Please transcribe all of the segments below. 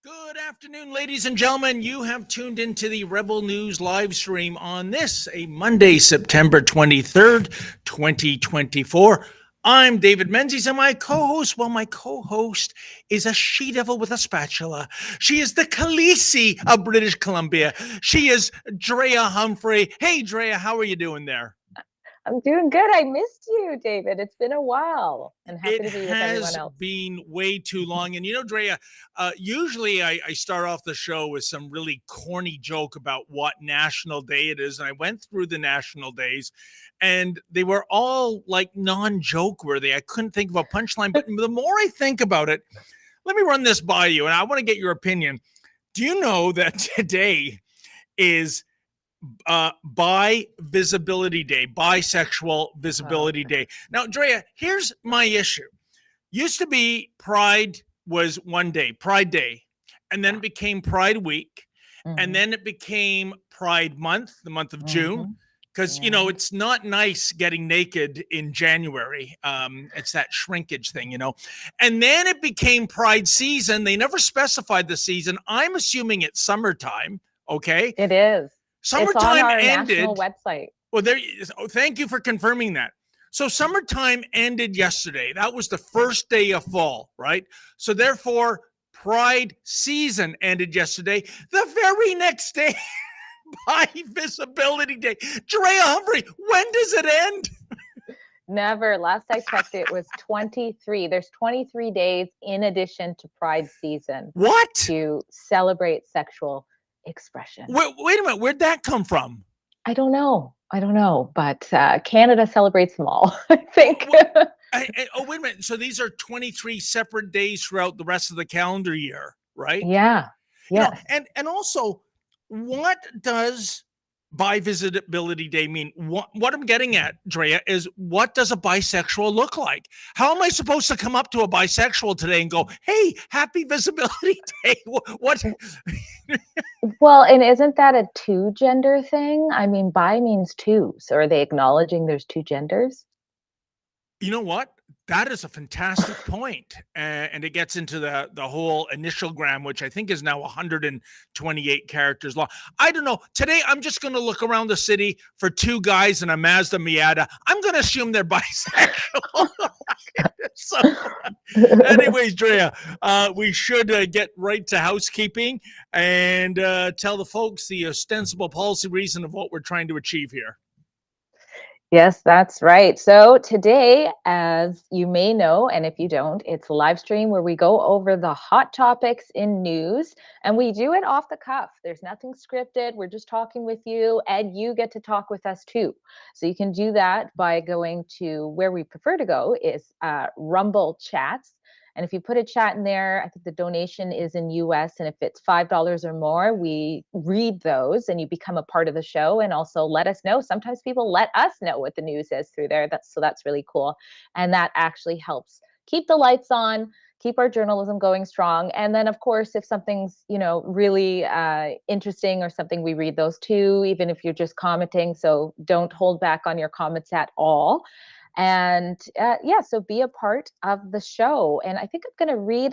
Good afternoon, ladies and gentlemen. You have tuned into the Rebel News live stream on this, a Monday, September 23rd, 2024. I'm David Menzies, and my co-host is a she-devil with a spatula. She is the Khaleesi of British Columbia. She is Drea Humphrey. Hey, Drea, how are you doing there? I'm doing good. I missed you, David. It's been a while, and happy to be with everyone else. It has been way too long. And you know, Drea, usually I start off the show with some really corny joke about what national day it is. And I went through the national days, and they were all like non-joke worthy. I couldn't think of a punchline. But the more I think about it, let me run this by you, and I want to get your opinion. Do you know that today is Bi Visibility Day, Bisexual Visibility Day? Now, Drea, here's my issue. Used to be Pride was one day, Pride Day, and then it became Pride Week, and then it became Pride Month, the month of June, because, you know, it's not nice getting naked in January. It's that shrinkage thing, you know. And then it became Pride season. They never specified the season. I'm assuming it's summertime, okay? It is. Summertime it's on our ended. national website. Well, thank you for confirming that. So summertime ended yesterday. That was the first day of fall, right? So therefore, Pride season ended yesterday. The very next day, Bi Visibility Day. Drea Humphrey, when does it end? Never. Last I checked, it was 23. There's 23 days in addition to Pride season. What? To celebrate sexual expression. Wait a minute. Where'd that come from? I don't know. But Canada celebrates them all, I think. Oh, wait a minute. So these are 23 separate days throughout the rest of the calendar year, right? Yeah. Yeah. You know, and also, what does Bi Visibility Day mean? What I'm getting at, Drea, is what does a bisexual look like? How am I supposed to come up to a bisexual today and go, hey, happy Visibility Day? What? Well, and isn't that a two gender thing? I mean, bi means two. So are they acknowledging there's two genders? You know what? That is a fantastic point. And it gets into the whole initial gram, which I think is now 128 characters long. I don't know. Today, I'm just going to look around the city for two guys in a Mazda Miata. I'm going to assume they're bisexual. So, anyways, Drea, we should get right to housekeeping and tell the folks the ostensible policy reason of what we're trying to achieve here. Yes, that's right. So today, as you may know, and if you don't, it's a live stream where we go over the hot topics in news, and we do it off the cuff. There's nothing scripted. We're just talking with you, and you get to talk with us too. So you can do that by going to where we prefer to go is Rumble Chats. And if you put a chat in there, I think the donation is in US. And if it's $5 or more, we read those and you become a part of the show and also let us know. Sometimes people let us know what the news is through there. So that's really cool. And that actually helps keep the lights on, keep our journalism going strong. And then, of course, if something's, really interesting or something, we read those too, even if you're just commenting. So don't hold back on your comments at all. And so be a part of the show. And I think I'm going to read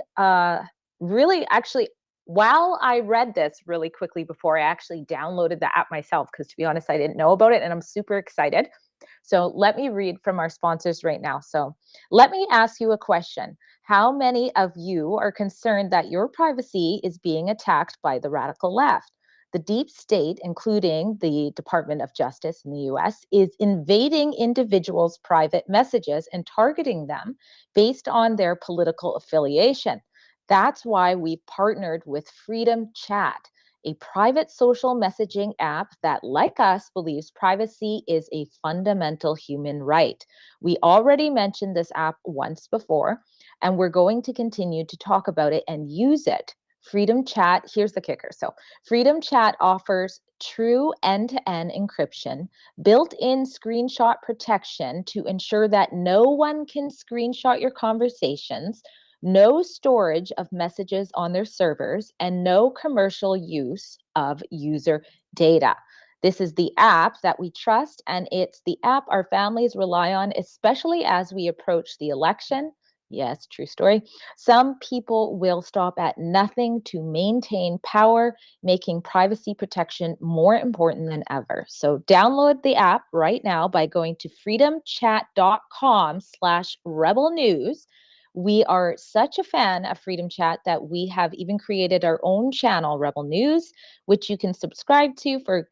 really actually, while I read this really quickly before I actually downloaded the app myself, because to be honest, I didn't know about it and I'm super excited. So let me read from our sponsors right now. So let me ask you a question. How many of you are concerned that your privacy is being attacked by the radical left? The deep state, including the Department of Justice in the US, is invading individuals' private messages and targeting them based on their political affiliation. That's why we've partnered with Freedom Chat, a private social messaging app that, like us, believes privacy is a fundamental human right. We already mentioned this app once before, and we're going to continue to talk about it and use it. Freedom Chat, here's the kicker. So, Freedom Chat offers true end-to-end encryption, built-in screenshot protection to ensure that no one can screenshot your conversations, no storage of messages on their servers, and no commercial use of user data. This is the app that we trust, and it's the app our families rely on, especially as we approach the election. Yes, true story. Some people will stop at nothing to maintain power, making privacy protection more important than ever. So download the app right now by going to freedomchat.com/rebel news. We are such a fan of Freedom Chat that we have even created our own channel, Rebel News, which you can subscribe to for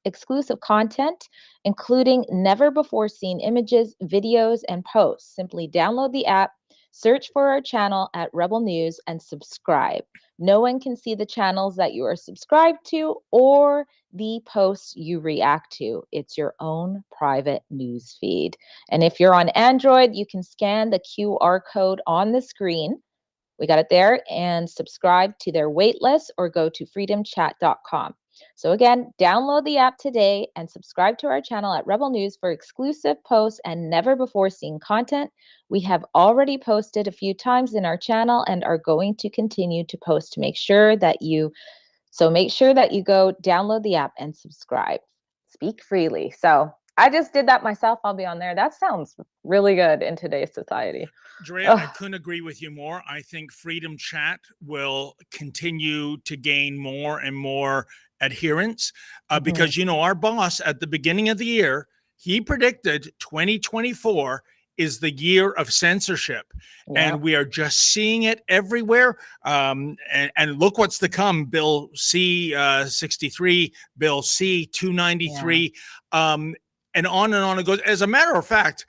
exclusive content, including never before seen images, videos, and posts. Simply download the app, search for our channel at Rebel News, and subscribe. No one can see the channels that you are subscribed to or the posts you react to. It's your own private news feed. And if you're on Android, you can scan the QR code on the screen. We got it there, and subscribe to their waitlist or go to freedomchat.com. So again, download the app today and subscribe to our channel at Rebel News for exclusive posts and never before seen content. We have already posted a few times in our channel and are going to continue to post to make sure that you go download the app and subscribe. Speak freely. So I just did that myself. I'll be on there. That sounds really good in today's society. Drea, I couldn't agree with you more. I think Freedom Chat will continue to gain more and more adherence because, our boss at the beginning of the year, he predicted 2024 is the year of censorship. And we are just seeing it everywhere. And look what's to come. Bill C-63, Bill C-293, and on it goes. As a matter of fact,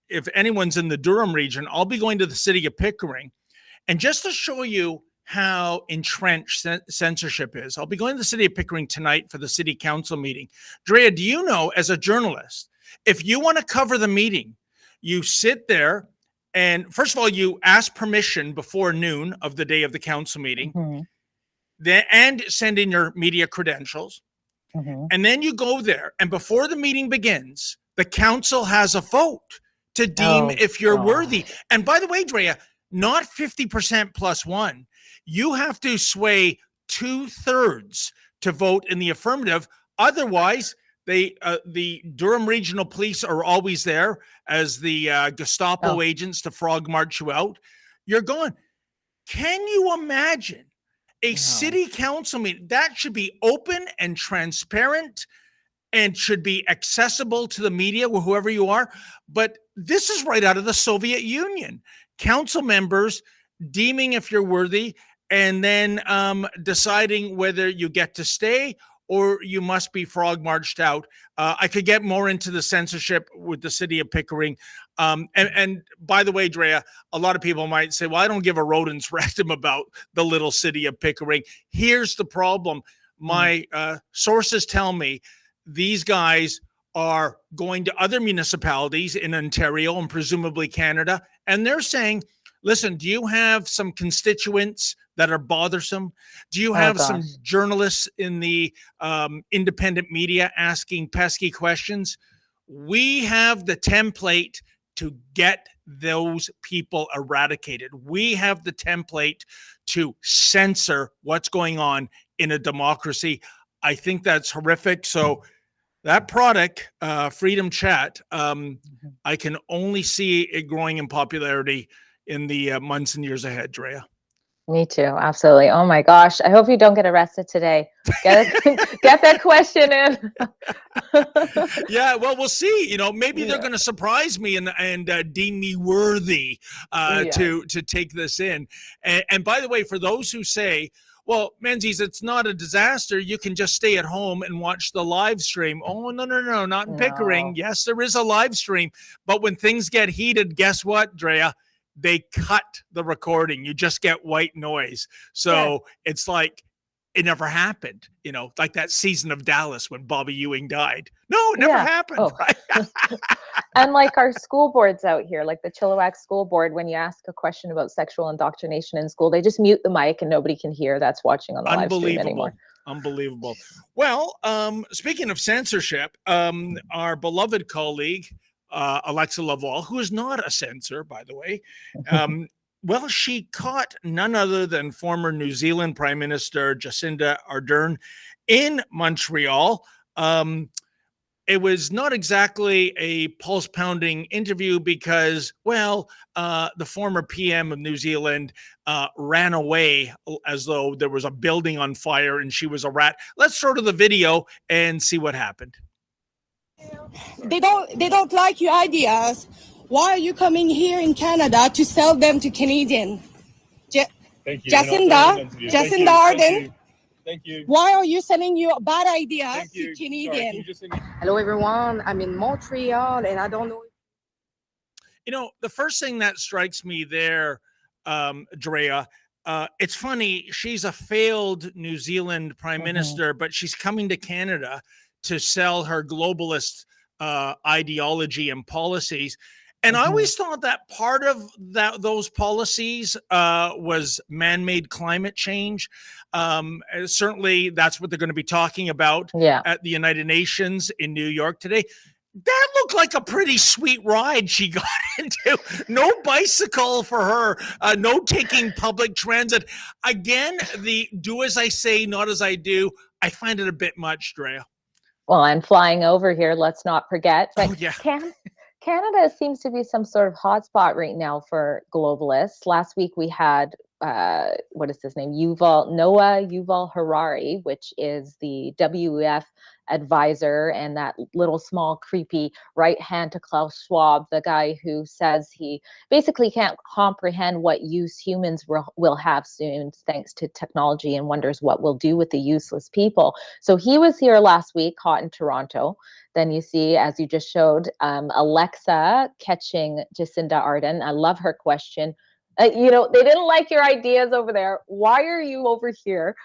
if anyone's in the Durham region, I'll be going to the city of Pickering. And just to show you how entrenched censorship is, I'll be going to the city of Pickering tonight for the city council meeting. Drea, do you know, as a journalist, if you want to cover the meeting, you sit there and first of all, you ask permission before noon of the day of the council meeting, and send in your media credentials. And then you go there, and before the meeting begins, the council has a vote to deem if you're worthy. And by the way, Drea, not 50% plus one. You have to sway 2/3 to vote in the affirmative. Otherwise, the Durham Regional Police are always there as the Gestapo agents to frog march you out. You're gone. Can you imagine a city council meeting? That should be open and transparent and should be accessible to the media or whoever you are. But this is right out of the Soviet Union. Council members deeming if you're worthy and then deciding whether you get to stay or you must be frog marched out. I could get more into the censorship with the city of Pickering. And by the way, Drea, a lot of people might say, well, I don't give a rodent's rectum about the little city of Pickering. Here's the problem. My sources tell me these guys are going to other municipalities in Ontario and presumably Canada, and they're saying, listen, do you have some constituents that are bothersome? Do you have some journalists in the independent media asking pesky questions? We have the template to get those people eradicated. We have the template to censor what's going on in a democracy. I think that's horrific. So that product, Freedom Chat, I can only see it growing in popularity in the months and years ahead, Drea. Me too, absolutely. Oh my gosh, I hope you don't get arrested today. Get that question in. Yeah, well, we'll see. You know, maybe they're going to surprise me and deem me worthy to take this in. And by the way, for those who say, well, Menzies, it's not a disaster, you can just stay at home and watch the live stream. Oh, no, not in Pickering. Yes, there is a live stream. But when things get heated, guess what, Drea? They cut the recording. You just get white noise. So it's like it never happened, you know, like that season of Dallas when Bobby Ewing died. No, it never happened. Right? And like our school boards out here, like the Chilliwack School Board, when you ask a question about sexual indoctrination in school, they just mute the mic and nobody can hear that's watching on the live stream anymore. Unbelievable. Well, speaking of censorship, our beloved colleague, Alexa Laval, who is not a censor, by the way, well, she caught none other than former New Zealand Prime Minister Jacinda Ardern in Montreal. It was not exactly a pulse-pounding interview because, well, the former PM of New Zealand ran away as though there was a building on fire and she was a rat. Let's throw to the video and see what happened. They don't like your ideas. Why are you coming here in Canada to sell them to Canadian? Thank you. Jacinda Ardern. Thank you. Why are you selling your bad ideas to Canadian? Hello, everyone. I'm in Montreal, and I don't know. You know, the first thing that strikes me there, Drea, it's funny. She's a failed New Zealand prime minister, but she's coming to Canada to sell her globalist ideology and policies. And I always thought that part of those policies was man-made climate change. Certainly, that's what they're going to be talking about at the United Nations in New York today. That looked like a pretty sweet ride she got into. No bicycle for her. No taking public transit. Again, the do as I say, not as I do. I find it a bit much, Drea. Well, and flying over here, let's not forget. But Canada seems to be some sort of hotspot right now for globalists. Last week we had, what is his name? Yuval Harari, which is the WEF advisor and that little small creepy right hand to Klaus Schwab, the guy who says he basically can't comprehend what use humans will have soon thanks to technology and wonders what we'll do with the useless people. So he was here last week, caught in Toronto. Then you see, as you just showed, Alexa catching Jacinda Ardern. I love her question. You know, they didn't like your ideas over there. Why are you over here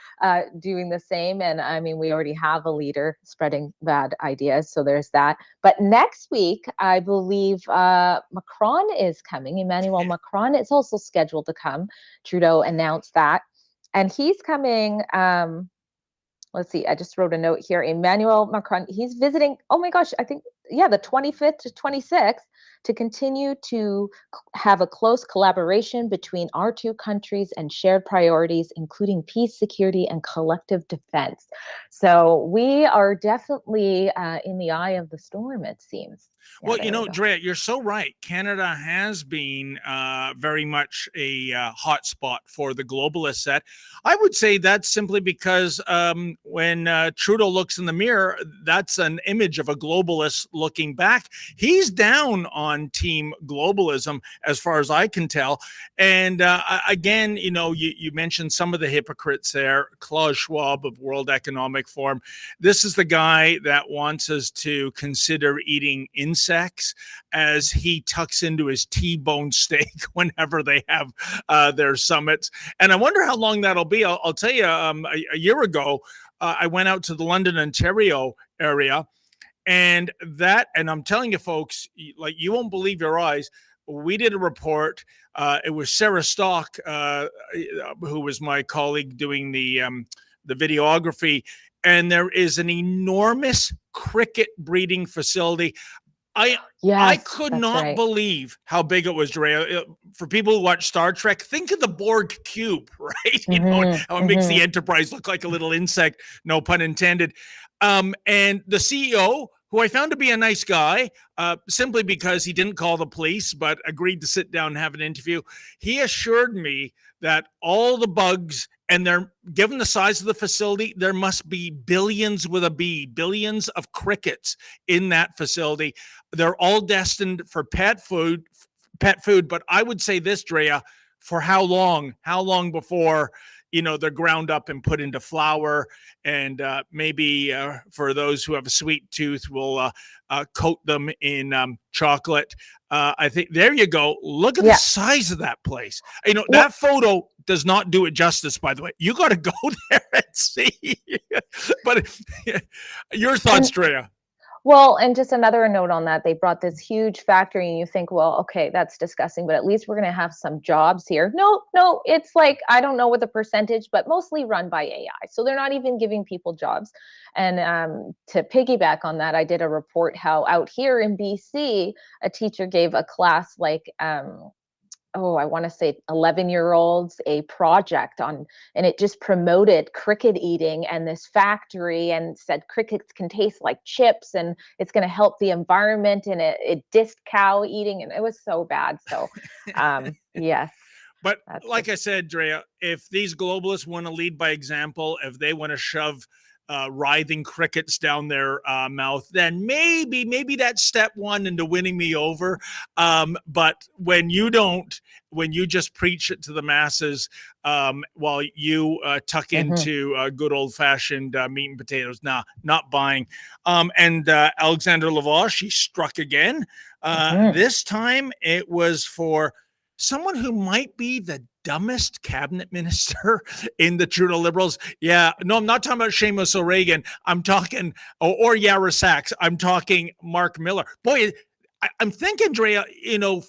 doing the same? And I mean, we already have a leader spreading bad ideas. So there's that. But next week, I believe Macron is coming. Emmanuel Macron is also scheduled to come. Trudeau announced that. And he's coming. Let's see, I just wrote a note here. Emmanuel Macron, he's visiting, oh my gosh, I think, the 25th to 26th to continue to have a close collaboration between our two countries and shared priorities, including peace, security, and collective defense. So we are definitely in the eye of the storm, it seems. Well, you know, Drea, you're so right. Canada has been very much a hot spot for the globalist set. I would say that's simply because when Trudeau looks in the mirror, that's an image of a globalist looking back. He's down on team globalism, as far as I can tell. And again, you know, you mentioned some of the hypocrites there. Klaus Schwab of World Economic Forum. This is the guy that wants us to consider eating insects as he tucks into his T-bone steak whenever they have their summits. And I wonder how long that'll be. I'll tell you, a year ago, I went out to the London, Ontario area, and I'm telling you folks, like, you won't believe your eyes. We did a report. It was Sarah Stock, who was my colleague doing the videography. And there is an enormous cricket breeding facility. I Yes, could that's not right. believe how big it was, Drea. For people who watch Star Trek, think of the Borg cube, right? You know how it makes the Enterprise look like a little insect, no pun intended. And the CEO, who I found to be a nice guy, simply because he didn't call the police, but agreed to sit down and have an interview, he assured me that all the bugs, and they're given the size of the facility, there must be billions with a B, billions of crickets in that facility. They're all destined for pet food. But I would say this, Drea, for how long? How long before they're ground up and put into flour, and maybe for those who have a sweet tooth, we'll coat them in chocolate. I think there you go. Look at the size of that place. That photo does not do it justice, by the way. You got to go there and see. But your thoughts, Drea? Well, and just another note on that, they brought this huge factory, and you think, well, okay, that's disgusting, but at least we're going to have some jobs here. No, it's like, I don't know what the percentage, but mostly run by AI. So they're not even giving people jobs. And to piggyback on that, I did a report how out here in BC, a teacher gave a class like, I want to say 11-year-olds a project on, and it just promoted cricket eating and this factory, and said crickets can taste like chips and it's going to help the environment, and it dissed cow eating, and it was so bad. So yes. But like I said, Drea, if these globalists want to lead by example, if they want to shove writhing crickets down their mouth, then maybe that's step one into winning me over. But when you just preach it to the masses, while you tuck into good old fashioned meat and potatoes, not buying. And Alexander Lavoie, she struck again. This time it was for someone who might be the dumbest cabinet minister in the Trudeau Liberals. Yeah, no, I'm not talking about Seamus O'Regan. I'm talking, or Yara Sachs. I'm talking Mark Miller. Boy, I'm thinking, Drea,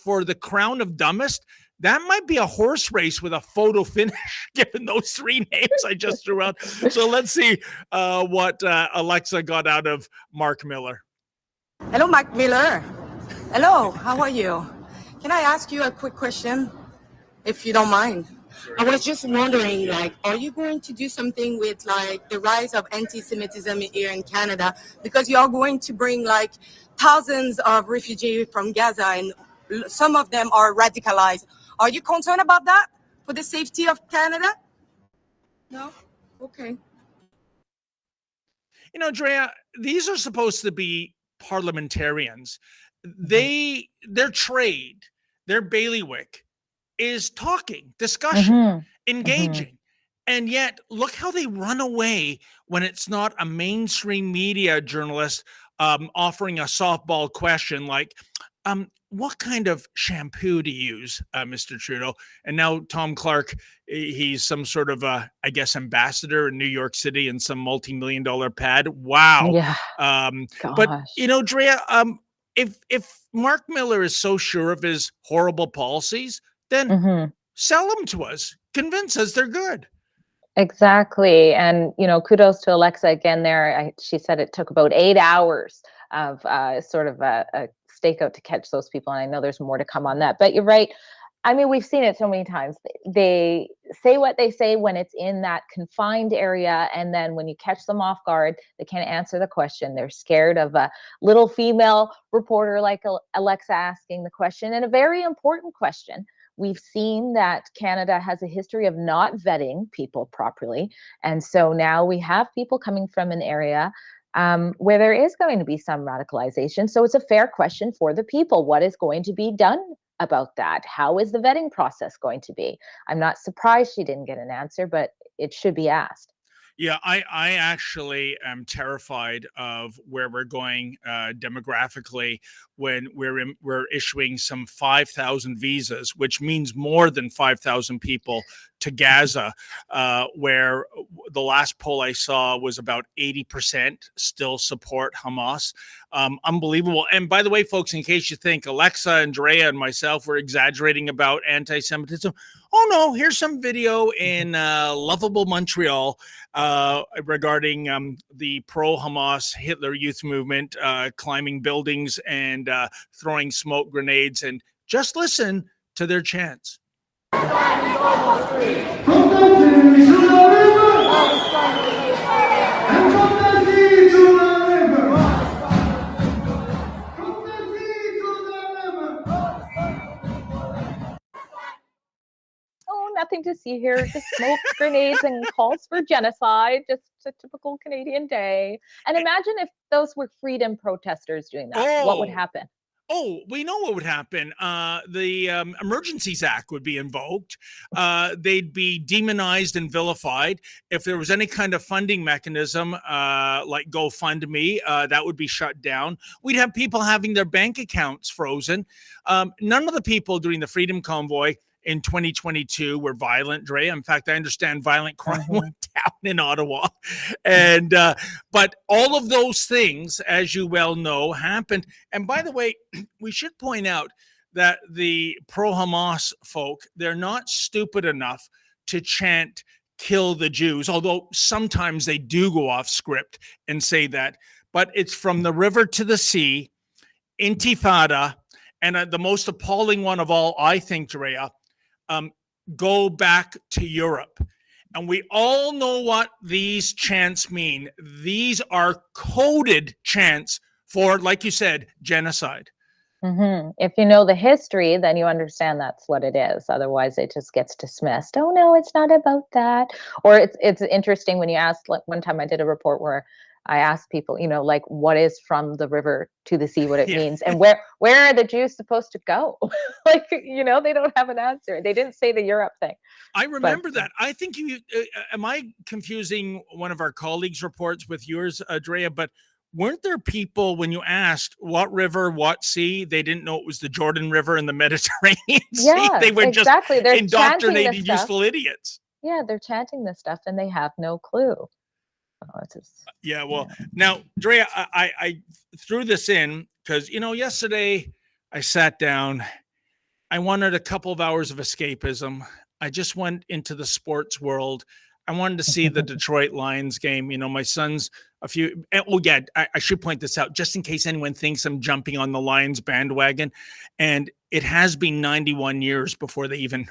for the crown of dumbest, that might be a horse race with a photo finish, given those three names I just threw out. So let's see what Alexa got out of Mark Miller. Hello, Mark Miller. Hello, how are you? Can I ask you a quick question, if you don't mind? Sure. I was just wondering, are you going to do something with, the rise of anti-Semitism here in Canada? Because you are going to bring, thousands of refugees from Gaza, and some of them are radicalized. Are you concerned about that for the safety of Canada? No? Okay. Drea, these are supposed to be parliamentarians. Their trade, their bailiwick is talking, discussion, engaging. And yet, look how they run away when it's not a mainstream media journalist offering a softball question like, what kind of shampoo to use, Mr. Trudeau? And now Tom Clark, he's some sort of, I guess, ambassador in New York City in some multi-million-dollar pad. Wow. Yeah. But, Drea, if Mark Miller is so sure of his horrible policies, then sell them to us. Convince us they're good. Exactly. And, kudos to Alexa again there. She said it took about 8 hours of sort of a stakeout to catch those people. And I know there's more to come on that. But you're right. I mean, we've seen it so many times. They say what they say when it's in that confined area. And then when you catch them off guard, they can't answer the question. They're scared of a little female reporter like Alexa asking the question, and a very important question. We've seen that Canada has a history of not vetting people properly. And so now we have people coming from an area where there is going to be some radicalization. So it's a fair question for the people. What is going to be done about that? How is the vetting process going to be? I'm not surprised she didn't get an answer, but it should be asked. Yeah, I actually am terrified of where we're going demographically when we're issuing some 5,000 visas, which means more than 5,000 people to Gaza, where the last poll I saw was about 80% still support Hamas. Unbelievable. And by the way, folks, in case you think Alexa and Drea and myself were exaggerating about anti-Semitism, Oh no, here's some video in lovable Montreal regarding the pro-Hamas Hitler Youth Movement climbing buildings and throwing smoke grenades. And just listen to their chants. Oh, nothing to see here. Just smoke grenades and calls for genocide. Just a typical Canadian day. And imagine if those were freedom protesters doing that. What would happen? Oh, we know what would happen. The Emergencies Act would be invoked. They'd be demonized and vilified. If there was any kind of funding mechanism, like GoFundMe, that would be shut down. We'd have people having their bank accounts frozen. None of the people during the Freedom Convoy in 2022 were violent, Dre. In fact, I understand violent crime went down in Ottawa. And but all of those things, as you well know, happened. And by the way, we should point out that the pro-Hamas folk, they're not stupid enough to chant "kill the Jews," although sometimes they do go off script and say that. But it's from the river to the sea, Intifada, and the most appalling one of all, I think, Drea, go back to Europe. And we all know what these chants mean. These are coded chants for, like you said, genocide. If you know the history, then you understand that's what it is. Otherwise, it just gets dismissed. Oh no, it's not about that. Or it's interesting when you ask. Like one time, I did a report where I asked people, like what is from the river to the sea, what it means, and where are the Jews supposed to go? Like, they don't have an answer. They didn't say the Europe thing. I remember that. I think you, am I confusing one of our colleagues' reports with yours, Drea? But weren't there people, when you asked what river, what sea, they didn't know it was the Jordan River and the Mediterranean Sea? Yeah, They were exactly. just They're indoctrinated, useful idiots. Yeah, they're chanting this stuff and they have no clue. Yeah, well, now, Drea, I threw this in because, yesterday I sat down. I wanted a couple of hours of escapism. I just went into the sports world. I wanted to see the Detroit Lions game. My son's I should point this out just in case anyone thinks I'm jumping on the Lions bandwagon. And it has been 91 years before they even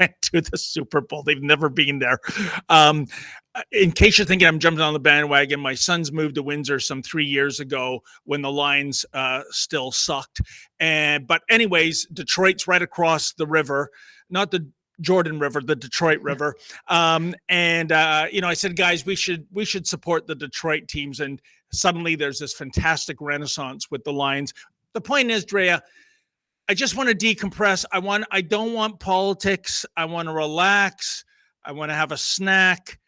went to the Super Bowl. They've never been there. In case you're thinking I'm jumping on the bandwagon, my son's moved to Windsor some 3 years ago when the Lions still sucked. But anyways, Detroit's right across the river, not the Jordan River, the Detroit River. I said, guys, we should support the Detroit teams. And suddenly there's this fantastic renaissance with the Lions. The point is, Drea, I just want to decompress. I don't want politics. I want to relax. I want to have a snack.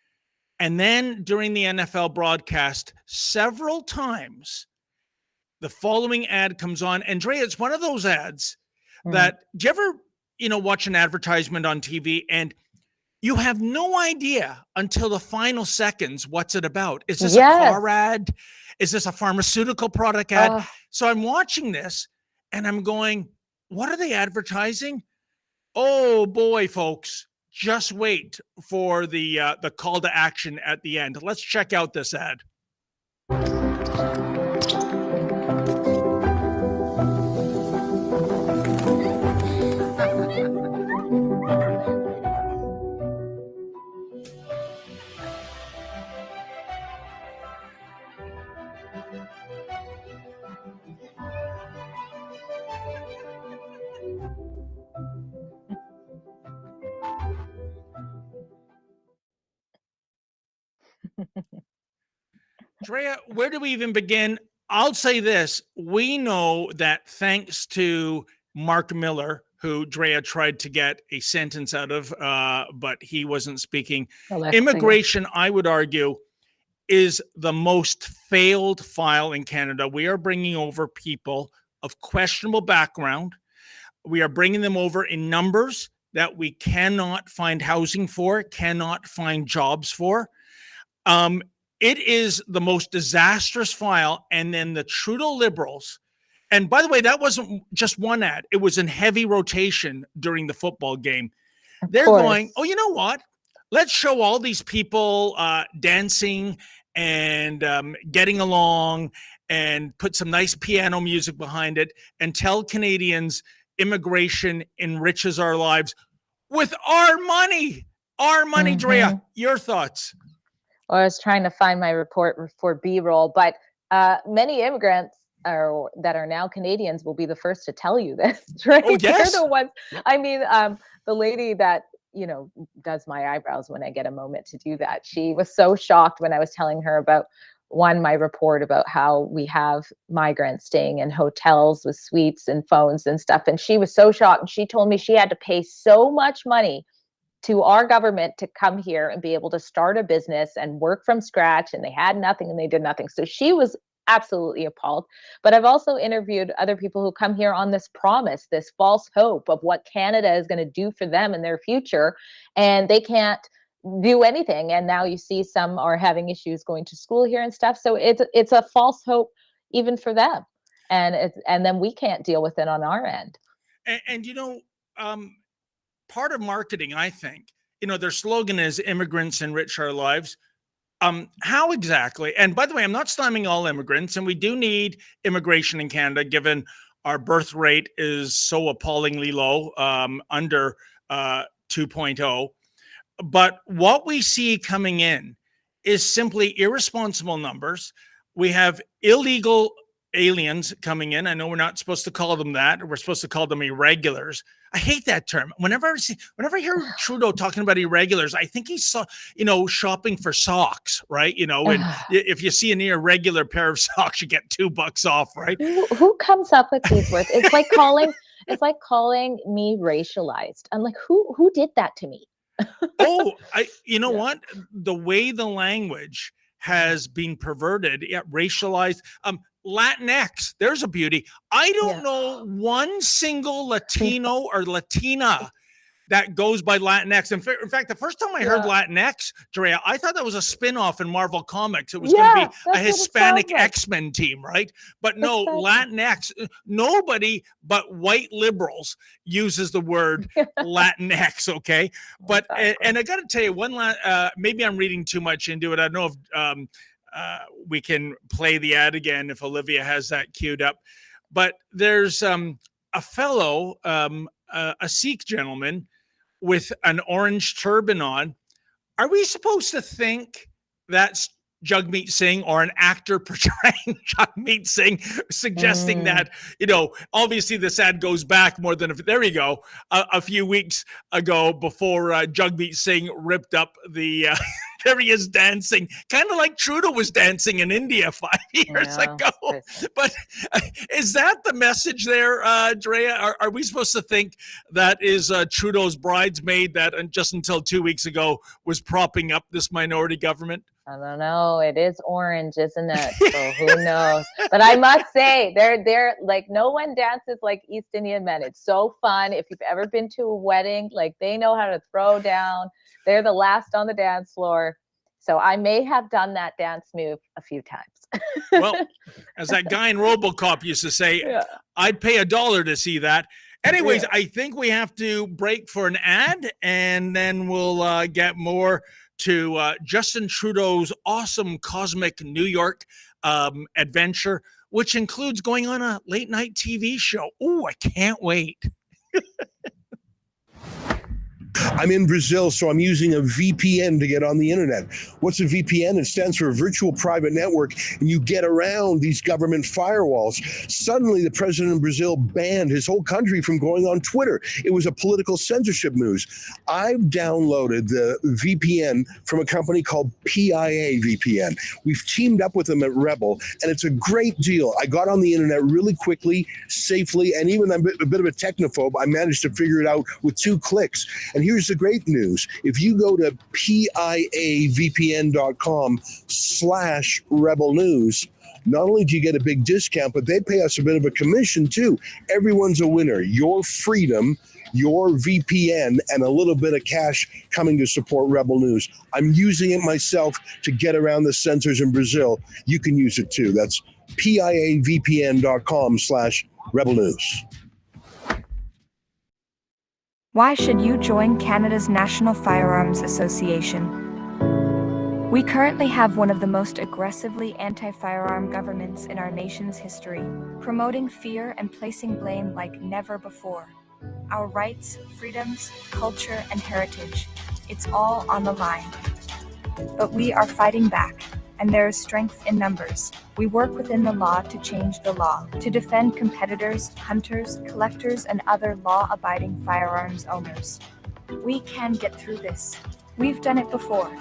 And then during the NFL broadcast, several times, the following ad comes on. And Drea, it's one of those ads that, do you ever, watch an advertisement on TV and you have no idea until the final seconds what's it about? Is this a car ad? Is this a pharmaceutical product ad? So I'm watching this and I'm going, what are they advertising? Oh boy, folks, just wait for the call to action at the end. Let's check out this ad. Drea, where do we even begin? I'll say this. We know that thanks to Mark Miller, who Drea tried to get a sentence out of, but he wasn't speaking. Immigration, I would argue, is the most failed file in Canada. We are bringing over people of questionable background. We are bringing them over in numbers that we cannot find housing for, cannot find jobs for. It is the most disastrous file. And then the Trudeau Liberals, and by the way, that wasn't just one ad. It was in heavy rotation during the football game. They're course. going, oh, you know what? Let's show all these people dancing and getting along and put some nice piano music behind it and tell Canadians immigration enriches our lives with our money. Our money, Drea. Your thoughts? Well, I was trying to find my report for B-roll, but many immigrants that are now Canadians will be the first to tell you this, right? Oh, yes. They're the ones. I mean, the lady that does my eyebrows when I get a moment to do that, she was so shocked when I was telling her about my report about how we have migrants staying in hotels with suites and phones and stuff, and she was so shocked. And she told me she had to pay so much money to our government to come here and be able to start a business and work from scratch, and they had nothing and they did nothing. So she was absolutely appalled. But I've also interviewed other people who come here on this promise, this false hope of what Canada is going to do for them in their future, and they can't do anything. And now you see some are having issues going to school here and stuff. So it's a false hope even for them, and then we can't deal with it on our end. And part of marketing, I think, their slogan is immigrants enrich our lives. How exactly? And by the way, I'm not slamming all immigrants, and we do need immigration in Canada, given our birth rate is so appallingly low, under 2.0. But what we see coming in is simply irresponsible numbers. We have illegal aliens coming in. I know we're not supposed to call them that. We're supposed to call them irregulars. I hate that term. Whenever I hear Trudeau talking about irregulars, I think he's shopping for socks, right? And if you see an irregular pair of socks, you get $2 off, right? Who comes up with these words? It's like calling me racialized. I'm like, who did that to me? What? The way the language has been perverted, racialized. Latinx, there's a beauty. I don't know one single Latino or Latina that goes by Latinx. In fact, the first time I heard Latinx, Drea, I thought that was a spin-off in Marvel Comics. It was going to be a Hispanic X-Men team, right? But no, Latinx, nobody but white liberals uses the word Latinx, okay? But, and I got to tell you, maybe I'm reading too much into it. I don't know if we can play the ad again if Olivia has that queued up. But there's a fellow, a Sikh gentleman with an orange turban on. Are we supposed to think that's Jagmeet Singh or an actor portraying Jagmeet Singh, suggesting that, obviously this ad goes back more than, a few weeks ago before Jagmeet Singh ripped up the, there he is dancing, kind of like Trudeau was dancing in India 5 years ago. But is that the message there, Drea? Are we supposed to think that is Trudeau's bridesmaid that just until 2 weeks ago was propping up this minority government? I don't know. It is orange, isn't it? So who knows? But I must say, they're like, no one dances like East Indian men. It's so fun. If you've ever been to a wedding, like they know how to throw down. They're the last on the dance floor. So I may have done that dance move a few times. Well, as that guy in RoboCop used to say, I'd pay $1 to see that. Anyways, I think we have to break for an ad, and then we'll get more to Justin Trudeau's awesome cosmic New York adventure, which includes going on a late night TV show. Oh, I can't wait. I'm in Brazil, so I'm using a VPN to get on the internet. What's a VPN? It stands for a virtual private network, and you get around these government firewalls. Suddenly, the president of Brazil banned his whole country from going on Twitter. It was a political censorship news. I've downloaded the VPN from a company called PIA VPN. We've teamed up with them at Rebel, and it's a great deal. I got on the internet really quickly, safely, and even I'm a bit of a technophobe. I managed to figure it out with 2 clicks. And here's the great news. If you go to piavpn.com/Rebel News, not only do you get a big discount, but they pay us a bit of a commission too. Everyone's a winner. Your freedom, your VPN, and a little bit of cash coming to support Rebel News. I'm using it myself to get around the censors in Brazil. You can use it too. That's piavpn.com/Rebel News. Why should you join Canada's National Firearms Association? We currently have one of the most aggressively anti-firearm governments in our nation's history, promoting fear and placing blame like never before. Our rights, freedoms, culture, and heritage, it's all on the line. But we are fighting back, and there is strength in numbers. We work within the law to change the law, to defend competitors, hunters, collectors, and other law-abiding firearms owners. We can get through this. We've done it before,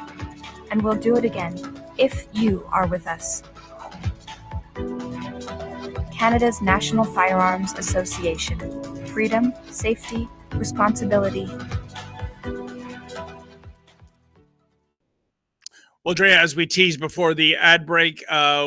and we'll do it again, if you are with us. Canada's National Firearms Association. Freedom, safety, responsibility. Well, Drea, as we teased before the ad break,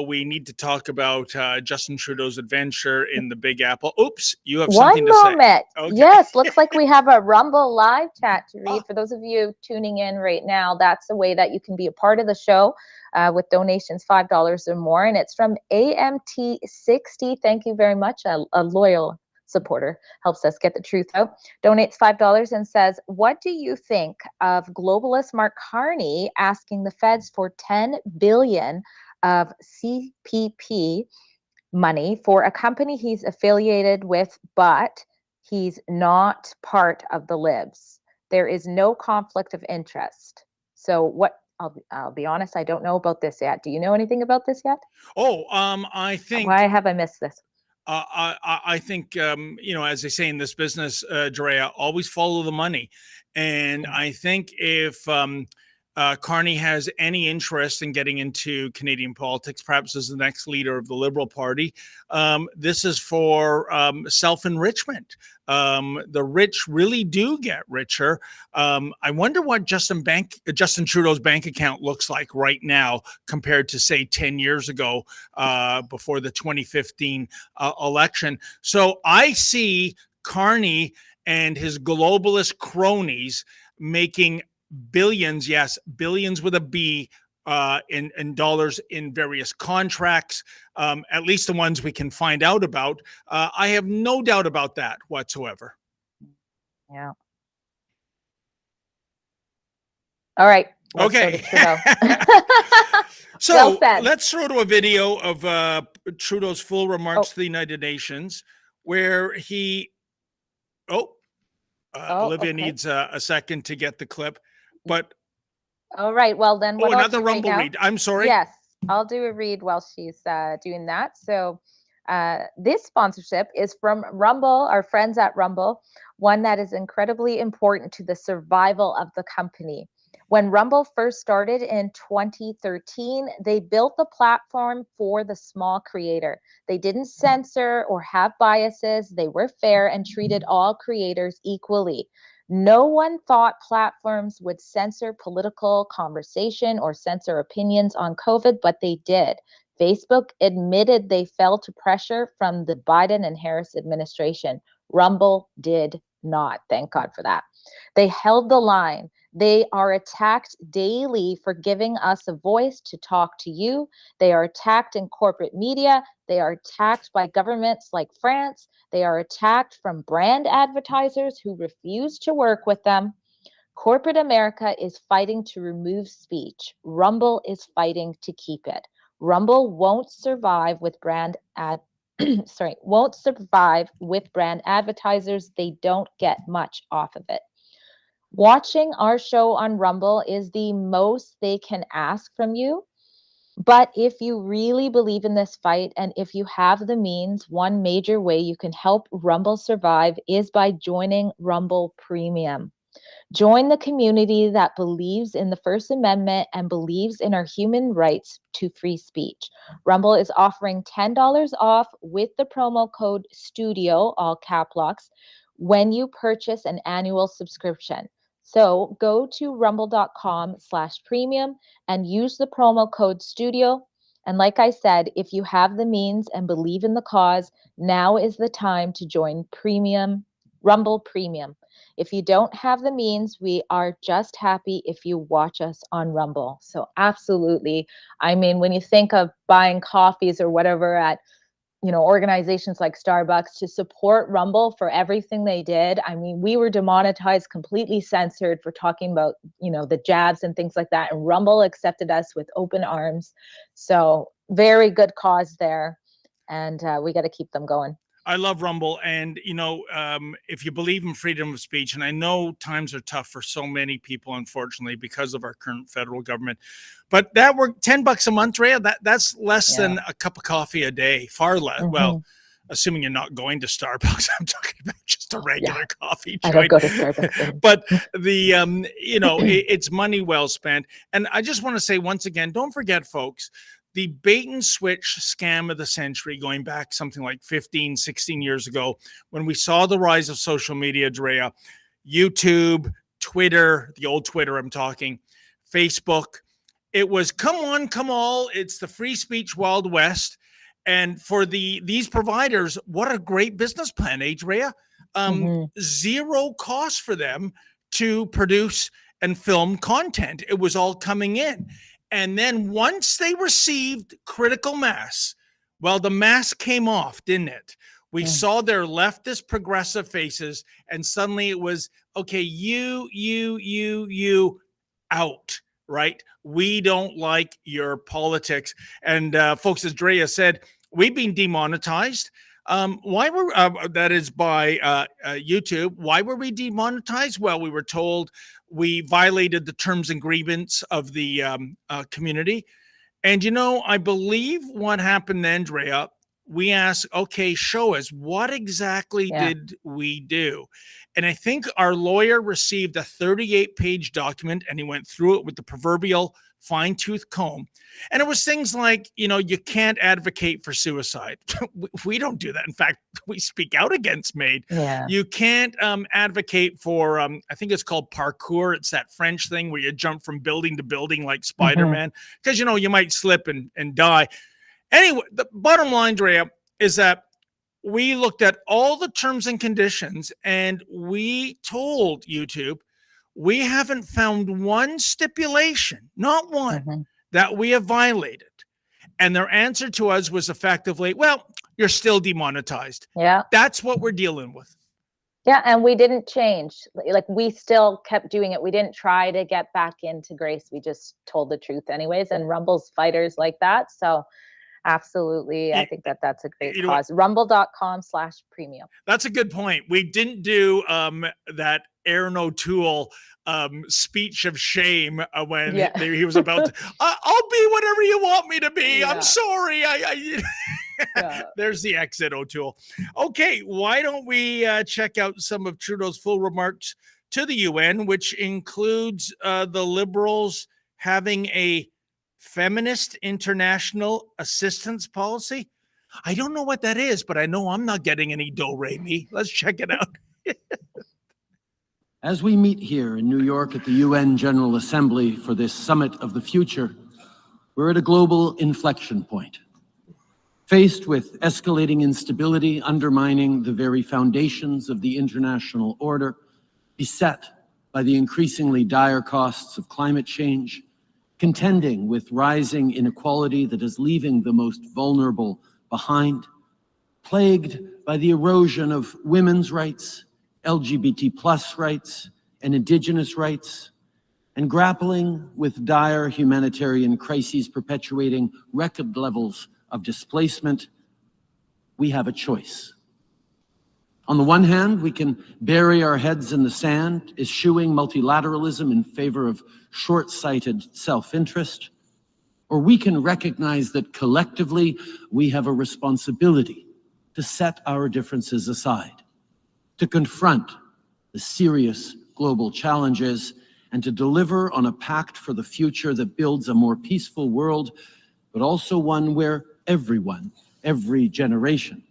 we need to talk about Justin Trudeau's adventure in the Big Apple. Oops, you have something to say. One moment. Okay. Yes, looks like we have a Rumble live chat to read. For those of you tuning in right now, that's the way that you can be a part of the show with donations $5 or more. And it's from AMT60. Thank you very much. A loyal supporter, helps us get the truth out, donates $5 and says, what do you think of globalist Mark Carney asking the feds for $10 billion of CPP money for a company he's affiliated with, but he's not part of the Libs? There is no conflict of interest. So what, I'll be honest, I don't know about this yet. Do you know anything about this yet? Oh, I think. Why have I missed this? I think, as they say in this business, Drea, always follow the money. And I think if Carney has any interest in getting into Canadian politics, perhaps as the next leader of the Liberal Party, this is for self-enrichment. The rich really do get richer. I wonder what Justin Trudeau's bank account looks like right now compared to, say, 10 years ago, before the 2015 election. So I see Carney and his globalist cronies making billions, yes, billions with a B, in dollars in various contracts, at least the ones we can find out about. I have no doubt about that whatsoever. Yeah. All right. Okay. So let's throw to a video of Trudeau's full remarks to the United Nations, where he, Olivia needs a second to get the clip, but. All right. Well, then what another Rumble read. I'm sorry. Yes, I'll do a read while she's doing that. So this sponsorship is from Rumble, our friends at Rumble, one that is incredibly important to the survival of the company. When Rumble first started in 2013, they built the platform for the small creator. They didn't censor or have biases. They were fair and treated all creators equally. No one thought platforms would censor political conversation or censor opinions on COVID, but they did. Facebook admitted they fell to pressure from the Biden and Harris administration. Rumble did not. Thank God for that. They held the line. They are attacked daily for giving us a voice to talk to you. They are attacked in corporate media. They are attacked by governments like France. They are attacked from brand advertisers who refuse to work with them. Corporate America is fighting to remove speech. Rumble is fighting to keep it. Rumble won't survive with brand advertisers. They don't get much off of it. Watching our show on Rumble is the most they can ask from you. But if you really believe in this fight, and if you have the means, one major way you can help Rumble survive is by joining Rumble Premium. Join the community that believes in the First Amendment and believes in our human rights to free speech. Rumble is offering $10 off with the promo code STUDIO, all cap locks, when you purchase an annual subscription. So go to rumble.com/premium and use the promo code STUDIO. And like I said, if you have the means and believe in the cause, now is the time to join Rumble Premium. If you don't have the means, we are just happy if you watch us on Rumble. So absolutely. I mean, when you think of buying coffees or whatever at organizations like Starbucks to support Rumble for everything they did. I mean, we were demonetized, completely censored for talking about, the jabs and things like that. And Rumble accepted us with open arms. So very good cause there. And we got to keep them going. I love Rumble. And, if you believe in freedom of speech, and I know times are tough for so many people, unfortunately, because of our current federal government, but that were $10 a month, Rhea, that's less than a cup of coffee a day, far less. Mm-hmm. Well, assuming you're not going to Starbucks, I'm talking about just a regular coffee joint. I don't go to Starbucks. But it's money well spent. And I just want to say once again, don't forget, folks, the bait and switch scam of the century, going back something like 15, 16 years ago, when we saw the rise of social media, Drea, YouTube, Twitter, the old Twitter I'm talking, Facebook, it was come on, come all, it's the free speech Wild West. And for these providers, what a great business plan, Drea. Zero cost for them to produce and film content. It was all coming in. And then once they received critical mass, well, the mask came off, didn't it? We saw their leftist progressive faces, and suddenly it was, okay, you out, right? We don't like your politics. And folks, as Drea said, we've been demonetized. Why were that is by YouTube? Why were we demonetized? Well, we were told we violated the terms and grievance of the community. And, I believe what happened then, Drea, we asked, okay, show us what exactly did we do? And I think our lawyer received a 38-page document, and he went through it with the proverbial fine-tooth comb. And it was things like, you can't advocate for suicide. We don't do that. In fact, we speak out against MAID. Yeah. You can't advocate for, I think it's called parkour. It's that French thing where you jump from building to building like Spider-Man, because, you might slip and die. Anyway, the bottom line, Drea, is that we looked at all the terms and conditions, and we told YouTube, we haven't found one stipulation, not one, that we have violated. And their answer to us was effectively, well, you're still demonetized. Yeah. That's what we're dealing with. Yeah, and we didn't change. Like, we still kept doing it. We didn't try to get back into grace. We just told the truth anyways. And Rumble's fighters like that. So absolutely, I think that's a great cause. Rumble.com/premium. That's a good point. We didn't do that Aaron O'Toole speech of shame when he was about to, I'll be whatever you want me to be. I'm sorry. There's the exit, O'Toole. Okay, why don't we check out some of Trudeau's full remarks to the UN, which includes the Liberals having a feminist international assistance policy. I don't know what that is, but I know I'm not getting any do-re-mi. Let's check it out. As we meet here in New York at the UN General Assembly for this Summit of the Future, we're at a global inflection point. Faced with escalating instability undermining the very foundations of the international order, beset by the increasingly dire costs of climate change, contending with rising inequality that is leaving the most vulnerable behind, plagued by the erosion of women's rights, LGBT+ rights, and Indigenous rights, and grappling with dire humanitarian crises perpetuating record levels of displacement, we have a choice. On the one hand, we can bury our heads in the sand, eschewing multilateralism in favor of short-sighted self-interest, or we can recognize that collectively we have a responsibility to set our differences aside, to confront the serious global challenges, and to deliver on a pact for the future that builds a more peaceful world, but also one where everyone, every generation,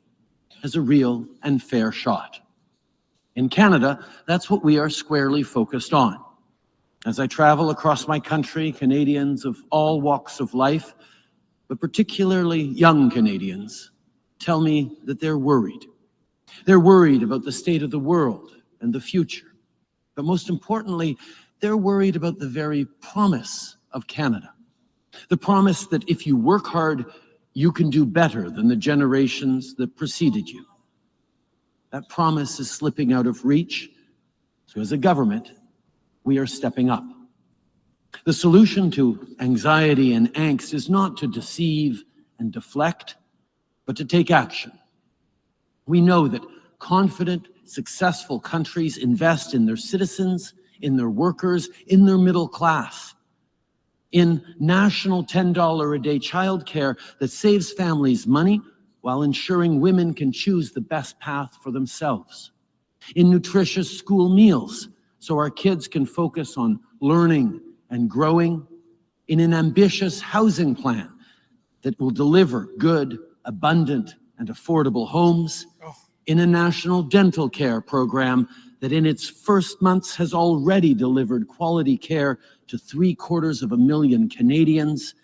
has a real and fair shot. In Canada, that's what we are squarely focused on. As I travel across my country, Canadians of all walks of life, but particularly young Canadians, tell me that they're worried. They're worried about the state of the world and the future. But most importantly, they're worried about the very promise of Canada. The promise that if you work hard, You can do better than the generations that preceded you. That promise is slipping out of reach. So as a government, we are stepping up. The solution to anxiety and angst is not to deceive and deflect, but to take action. We know that confident, successful countries invest in their citizens, in their workers, in their middle class, in national $10 a day childcare that saves families money while ensuring women can choose the best path for themselves, in nutritious school meals so our kids can focus on learning and growing, in an ambitious housing plan that will deliver good, abundant, and affordable homes, in a national dental care program that in its first months has already delivered quality care to 750,000 Canadians,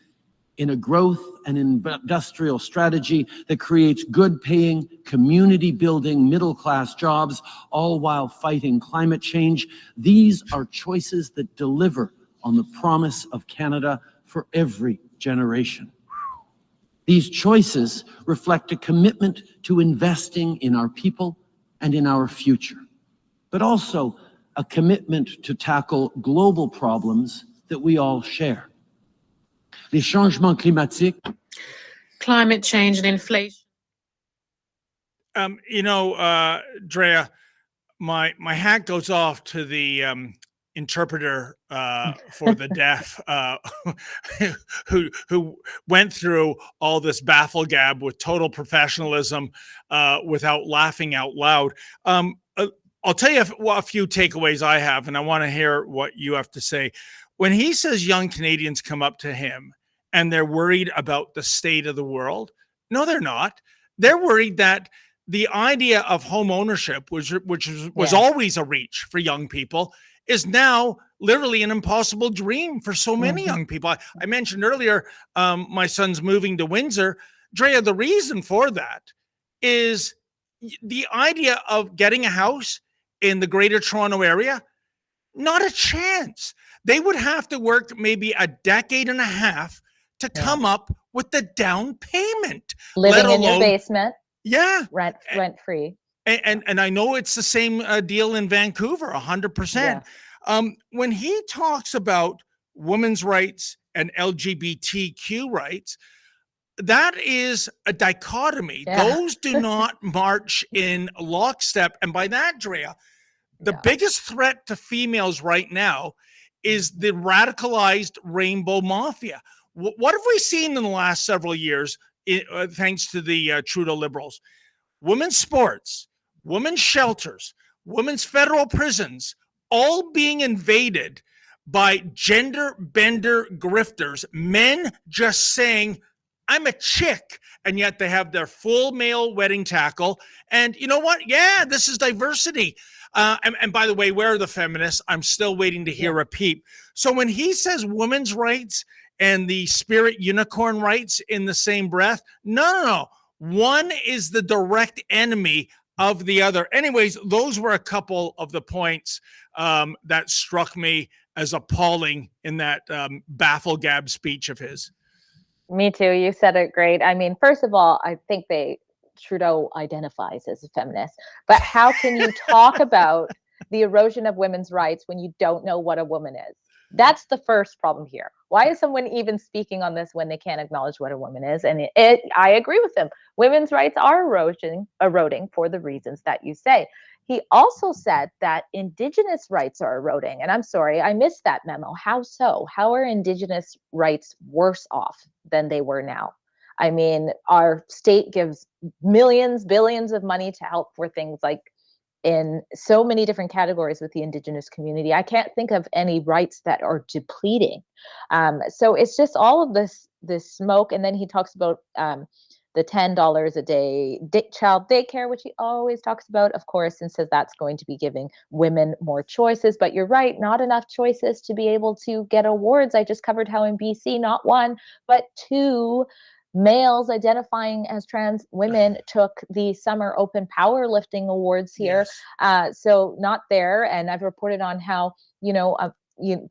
in a growth and industrial strategy that creates good-paying, community-building, middle-class jobs, all while fighting climate change. These are choices that deliver on the promise of Canada for every generation. These choices reflect a commitment to investing in our people and in our future, but also a commitment to tackle global problems that we all share. Les changements climatiques, climate change and inflation. Drea, my hat goes off to the interpreter for the deaf who went through all this bafflegab with total professionalism without laughing out loud. I'll tell you a few takeaways I have, and I want to hear what you have to say. When he says young Canadians come up to him and they're worried about the state of the world, no, they're not. They're worried that the idea of home ownership, which was always a reach for young people, is now literally an impossible dream for so many young people. I mentioned earlier, my son's moving to Windsor. Drea, the reason for that is the idea of getting a house in the Greater Toronto area, not a chance. They would have to work maybe a decade and a half to come up with the down payment. Living in your basement. Yeah. Rent free. And I know it's the same deal in Vancouver, 100%. Yeah. When he talks about women's rights and LGBTQ rights, that is a dichotomy. Yeah. Those do not march in lockstep. And by that, Drea, the biggest threat to females right now is the radicalized rainbow mafia. What have we seen in the last several years, thanks to the Trudeau Liberals? Women's sports, women's shelters, women's federal prisons, all being invaded by gender bender grifters, men just saying, I'm a chick, and yet they have their full male wedding tackle. And you know what? Yeah, this is diversity. And by the way, where are the feminists? I'm still waiting to hear a peep. So when he says women's rights and the spirit unicorn rights in the same breath, no. One is the direct enemy of the other. Anyways, those were a couple of the points that struck me as appalling in that bafflegab speech of his. Me too. You said it great. I mean, first of all, I think Trudeau identifies as a feminist, but how can you talk about the erosion of women's rights when you don't know what a woman is? That's the first problem here. Why is someone even speaking on this when they can't acknowledge what a woman is? And I agree with him. Women's rights are eroding for the reasons that you say. He also said that Indigenous rights are eroding. And I'm sorry, I missed that memo. How so? How are Indigenous rights worse off than they were now? I mean, our state gives millions, billions of money to help for things like in so many different categories with the Indigenous community. I can't think of any rights that are depleting. So it's just all of this smoke. And then he talks about the $10 a day child daycare, which he always talks about, of course, and says that's going to be giving women more choices. But you're right, not enough choices to be able to get awards. I just covered how in BC, not one, but two males identifying as trans women took the Summer Open Powerlifting Awards here. Yes. So not there. And I've reported on how,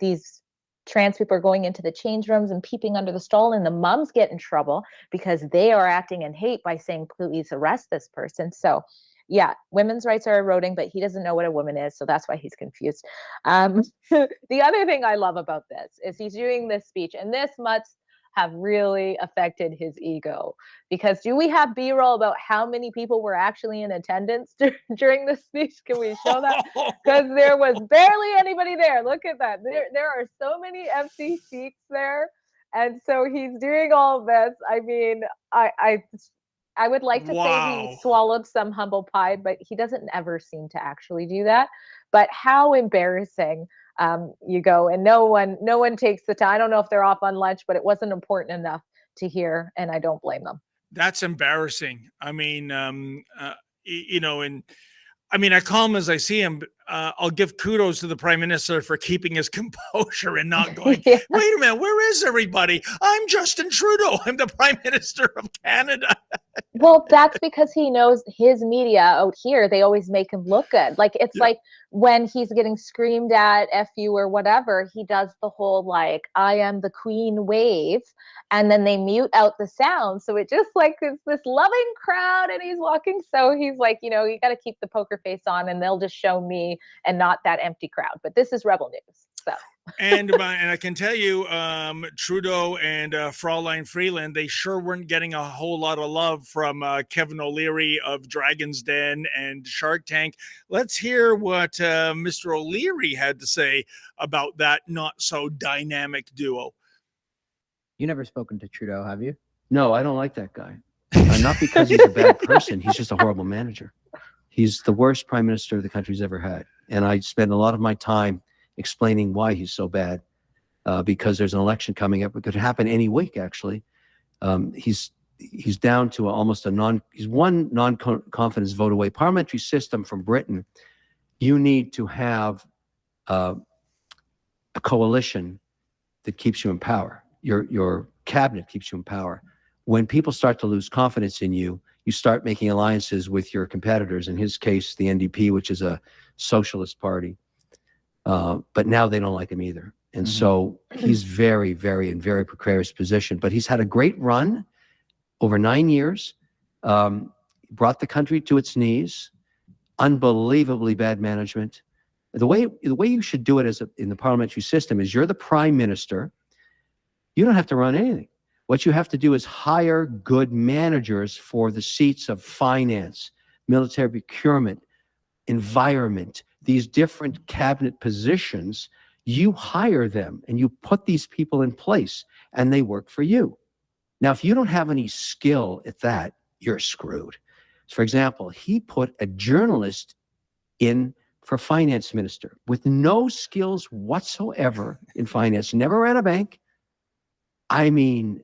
these trans people are going into the change rooms and peeping under the stall, and the moms get in trouble because they are acting in hate by saying, please arrest this person. So yeah, women's rights are eroding, but he doesn't know what a woman is, so that's why he's confused. The other thing I love about this is he's doing this speech, and this must have really affected his ego, because do we have B-roll about how many people were actually in attendance during this speech? Can we show that? Because there was barely anybody there. Look at that. There are so many empty seats there. And so he's doing all this. I mean, I would like to say he swallowed some humble pie, but he doesn't ever seem to actually do that. But how embarrassing. You go, and no one takes the time. I don't know if they're off on lunch, but it wasn't important enough to hear, and I don't blame them. That's embarrassing. I mean, you know, and I mean, I call him as I see him. I'll give kudos to the Prime Minister for keeping his composure and not going, yeah. Wait a minute, where is everybody? I'm Justin Trudeau. I'm the Prime Minister of Canada. Well, that's because he knows his media out here, they always make him look good. Like, it's like when he's getting screamed at, F you or whatever, he does the whole, like, I am the queen wave. And then they mute out the sound. So it just like it's this loving crowd, and he's walking. So he's like, you know, you got to keep the poker face on, and they'll just show me and not that empty crowd. But this is Rebel News. So. And I can tell you, Trudeau and Fraulein Freeland, they sure weren't getting a whole lot of love from Kevin O'Leary of Dragon's Den and Shark Tank. Let's hear what Mr. O'Leary had to say about that not so dynamic duo. You never spoken to Trudeau, have you? No, I don't like that guy. Not because he's a bad person. He's just a horrible manager. He's the worst prime minister the country's ever had. And I spend a lot of my time explaining why he's so bad, because there's an election coming up. It could happen any week, actually. He's down to he's one non-confidence vote away. Parliamentary system from Britain, you need to have a coalition that keeps you in power. Your cabinet keeps you in power. When people start to lose confidence in you, you start making alliances with your competitors. In his case, the NDP, which is a socialist party. But now they don't like him either. And so he's very, very in very precarious position. But he's had a great run over 9 years, brought the country to its knees, unbelievably bad management. The way you should do it in the parliamentary system is you're the prime minister. You don't have to run anything. What you have to do is hire good managers for the seats of finance, military procurement, environment, these different cabinet positions. You hire them and you put these people in place and they work for you. Now, if you don't have any skill at that, you're screwed. For example, he put a journalist in for finance minister with no skills whatsoever in finance, never ran a bank. I mean,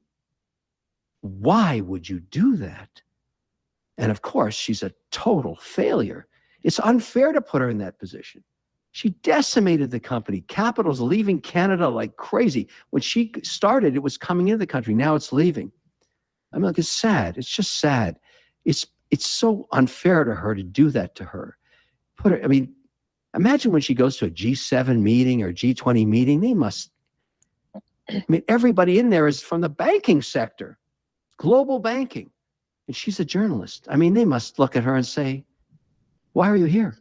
why would you do that? And of course, she's a total failure. It's unfair to put her in that position. She decimated the company. Capital's leaving Canada like crazy. When she started, it was coming into the country. Now it's leaving. I mean, like, it's sad. It's just sad. It's so unfair to her to do that to her. Put her. I mean, imagine when she goes to a G7 meeting or G20 meeting. They must. I mean, everybody in there is from the banking sector, global banking, and she's a journalist. I mean, they must look at her and say, "Why are you here?"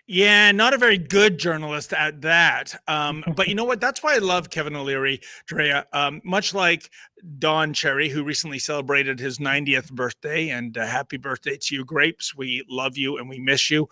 Yeah, not a very good journalist at that. But you know what? That's why I love Kevin O'Leary, Drea. Much like Don Cherry, who recently celebrated his 90th birthday, and happy birthday to you, Grapes. We love you and we miss you.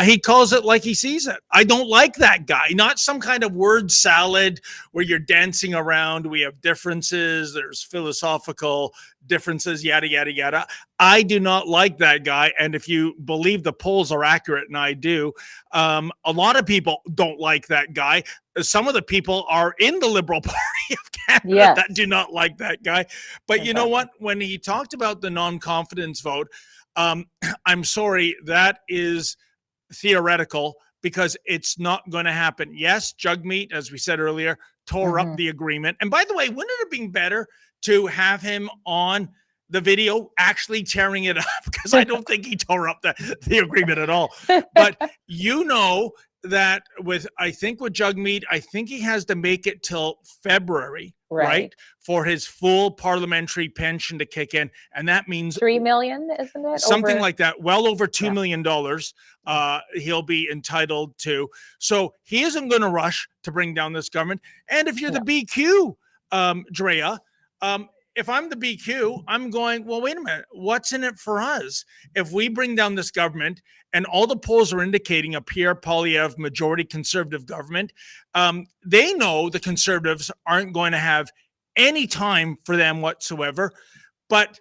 He calls it like he sees it. I don't like that guy. Not some kind of word salad where you're dancing around. We have differences. There's philosophical differences, yada, yada, yada. I do not like that guy. And if you believe the polls are accurate, and I do, a lot of people don't like that guy. Some of the people are in the Liberal Party of Canada that do not like that guy. But you know what? When he talked about the non-confidence vote, I'm sorry, that is theoretical because it's not going to happen. Yes, Jugmeat, as we said earlier, tore up the agreement. And by the way, wouldn't it have been better to have him on the video actually tearing it up? Because I don't think he tore up the agreement at all. But you know, that with Jagmeet, I think he has to make it till February, right, for his full parliamentary pension to kick in, and that means 3 million, isn't it? Something like that, well over $2 million he'll be entitled to. So he isn't going to rush to bring down this government. And if you're the BQ, Drea, if I'm the BQ, I'm going, well, wait a minute, what's in it for us? If we bring down this government, and all the polls are indicating a Pierre Poilievre majority conservative government, they know the conservatives aren't going to have any time for them whatsoever. But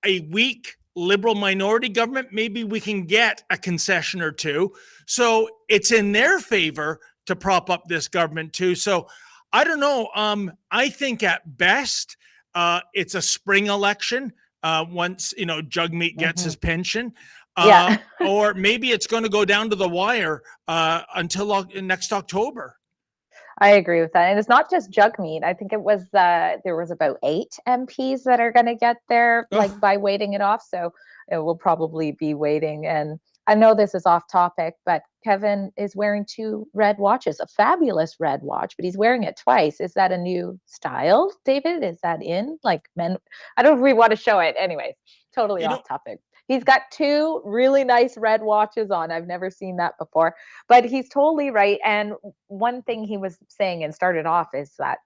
a weak liberal minority government, maybe we can get a concession or two. So it's in their favor to prop up this government too. So I don't know. I think at best, it's a spring election once, Jagmeet gets his pension. Or maybe it's going to go down to the wire until next October. I agree with that. And it's not just Jagmeet. I think it was there was about 8 MPs that are going to get there by waiting it off. So it will probably be waiting. And I know this is off topic, but Kevin is wearing 2 red watches, a fabulous red watch, but he's wearing it twice. Is that a new style, David? Is that in? Like men? I don't know if we want to show it. Anyways, totally off topic. He's got 2 really nice red watches on. I've never seen that before, but he's totally right. And one thing he was saying and started off is that,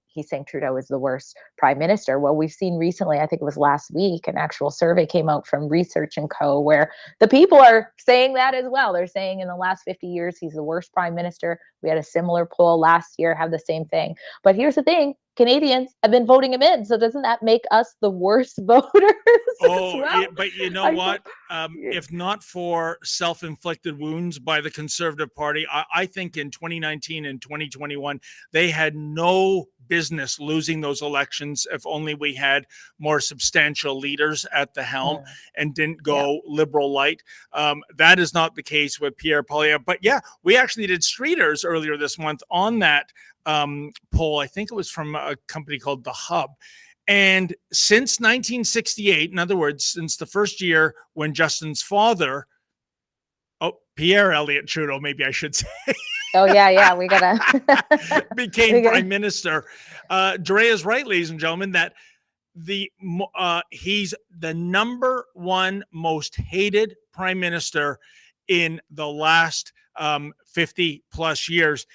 he's saying Trudeau is the worst prime minister. Well, we've seen recently, I think it was last week, an actual survey came out from Research & Co. where the people are saying that as well. They're saying in the last 50 years, he's the worst prime minister. We had a similar poll last year, have the same thing. But here's the thing. Canadians have been voting him in. So doesn't that make us the worst voters? But you know what? If not for self-inflicted wounds by the Conservative Party, I think in 2019 and 2021, they had no business losing those elections if only we had more substantial leaders at the helm and didn't go liberal light. That is not the case with Pierre Poilievre. But we actually did Streeters earlier this month on that poll. I think it was from a company called The Hub. And since 1968, in other words, since the first year when Justin's father, Pierre Elliott Trudeau, maybe I should say. We gotta became prime minister. Dre is right, ladies and gentlemen, that he's the number 1 most hated prime minister in the last 50 plus years.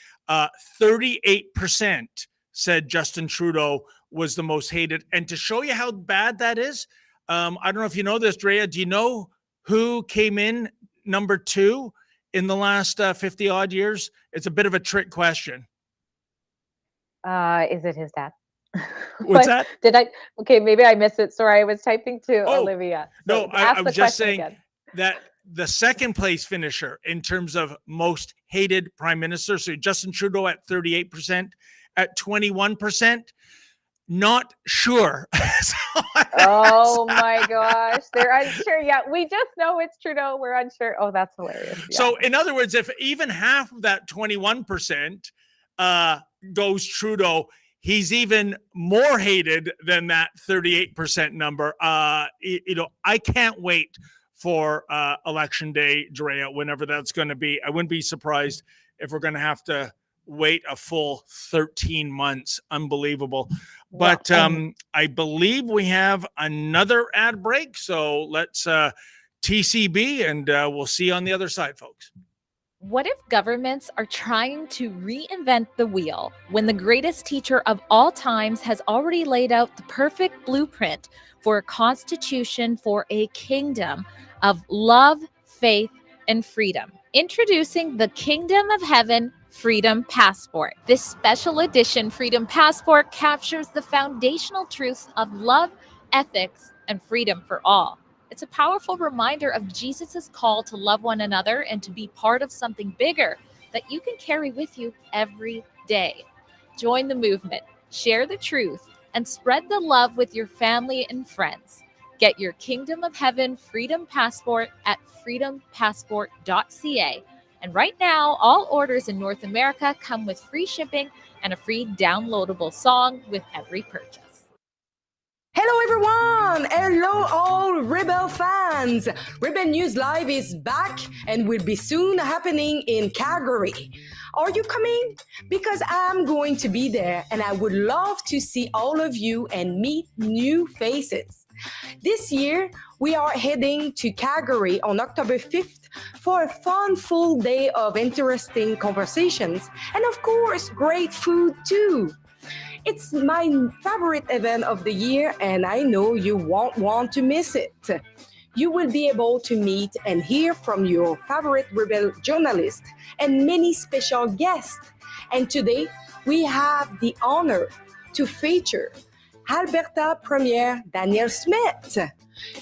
38% said Justin Trudeau was the most hated. And to show you how bad that is, I don't know if you know this, Drea, do you know who came in number 2 in the last 50 odd years? It's a bit of a trick question. Is it his dad? What's that? Okay, maybe I missed it. Sorry, I was typing to Olivia. So no, I was just saying that the second place finisher in terms of most hated prime minister, so Justin Trudeau at 38%, at 21%, not sure. Oh my gosh, they're unsure. Yeah, we just know it's Trudeau. We're unsure. Oh, that's hilarious. Yeah. So in other words, if even half of that 21% goes Trudeau, he's even more hated than that 38% number. I can't wait for election day, Drea, whenever that's going to be. I wouldn't be surprised if we're going to have to wait a full 13 months. Unbelievable. But I believe we have another ad break. So let's TCB and we'll see you on the other side, folks. What if governments are trying to reinvent the wheel when the greatest teacher of all times has already laid out the perfect blueprint for a constitution for a kingdom of love, faith, and freedom? Introducing the Kingdom of Heaven Freedom Passport. This special edition Freedom Passport captures the foundational truths of love, ethics, and freedom for all. It's a powerful reminder of Jesus's call to love one another and to be part of something bigger that you can carry with you every day. Join the movement, share the truth, and spread the love with your family and friends. Get your Kingdom of Heaven Freedom Passport at freedompassport.ca. And right now, all orders in North America come with free shipping and a free downloadable song with every purchase. Hello everyone! Hello all Rebel fans! Rebel News Live is back and will be soon happening in Calgary. Are you coming? Because I'm going to be there and I would love to see all of you and meet new faces. This year, we are heading to Calgary on October 5th for a fun full day of interesting conversations and of course, great food too. It's my favorite event of the year, and I know you won't want to miss it. You will be able to meet and hear from your favorite Rebel journalists and many special guests. And today, we have the honor to feature Alberta Premier Danielle Smith.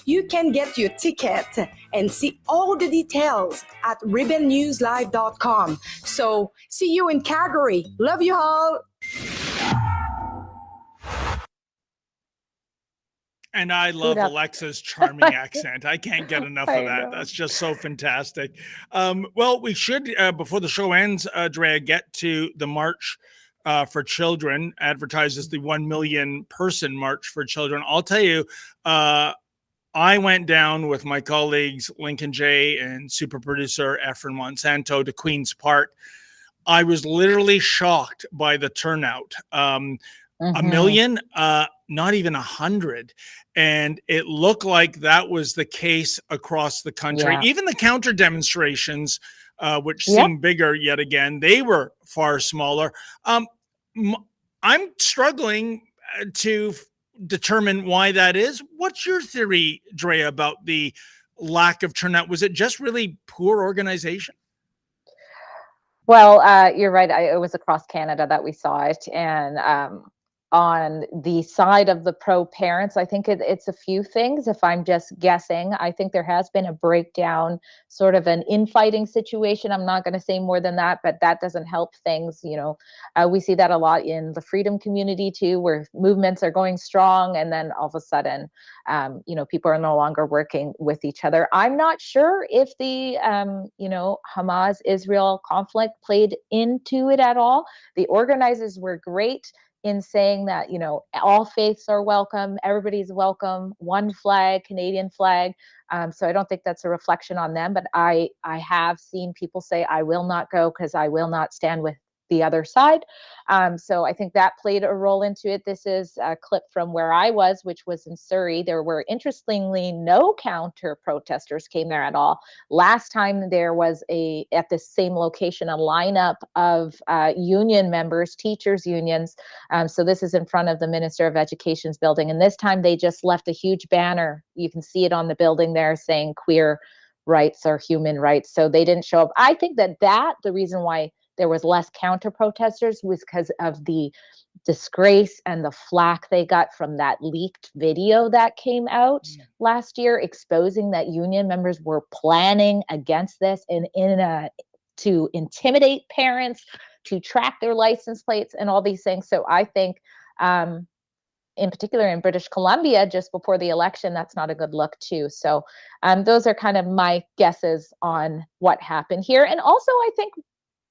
You can get your ticket and see all the details at rebelnewslive.com. So, see you in Calgary. Love you all. And I love Alexa's charming accent. I can't get enough of that. That's just so fantastic. Well, we should, before the show ends, Drea, get to the March for Children, advertised as the 1 million person March for Children. I'll tell you, I went down with my colleagues, Lincoln J. and super producer Efren Monsanto, to Queen's Park. I was literally shocked by the turnout. A million, not even 100. And it looked like that was the case across the country. Yeah. Even the counter demonstrations, which seem bigger yet again, they were far smaller. I'm struggling to determine why that is. What's your theory, Drea, about the lack of turnout? Was it just really poor organization? Well, you're right. It was across Canada that we saw it. And on the side of the pro-parents, I think it's a few things. If I'm just guessing, I think there has been a breakdown, sort of an infighting situation. I'm not going to say more than that, but that doesn't help things. You know, we see that a lot in the freedom community too, where movements are going strong, and then all of a sudden, you know, people are no longer working with each other. I'm not sure if the, you know, Hamas-Israel conflict played into it at all. The organizers were great in saying that, you know, all faiths are welcome, everybody's welcome, one flag, Canadian flag. So I don't think that's a reflection on them, but I have seen people say, I will not go because I will not stand with the other side. So I think that played a role into it. This is a clip from where I was, which was in Surrey. There were, interestingly, no counter protesters came there at all. Last time there was at the same location, a lineup of union members, teachers unions. So this is in front of the Minister of Education's building. And this time they just left a huge banner. You can see it on the building there saying queer rights or human rights. So they didn't show up. I think that the reason why there was less counter protesters was because of the disgrace and the flack they got from that leaked video that came out last year, exposing that union members were planning against this and to intimidate parents, to track their license plates and all these things. So I think in particular in British Columbia, just before the election, that's not a good look too. So those are kind of my guesses on what happened here. And also I think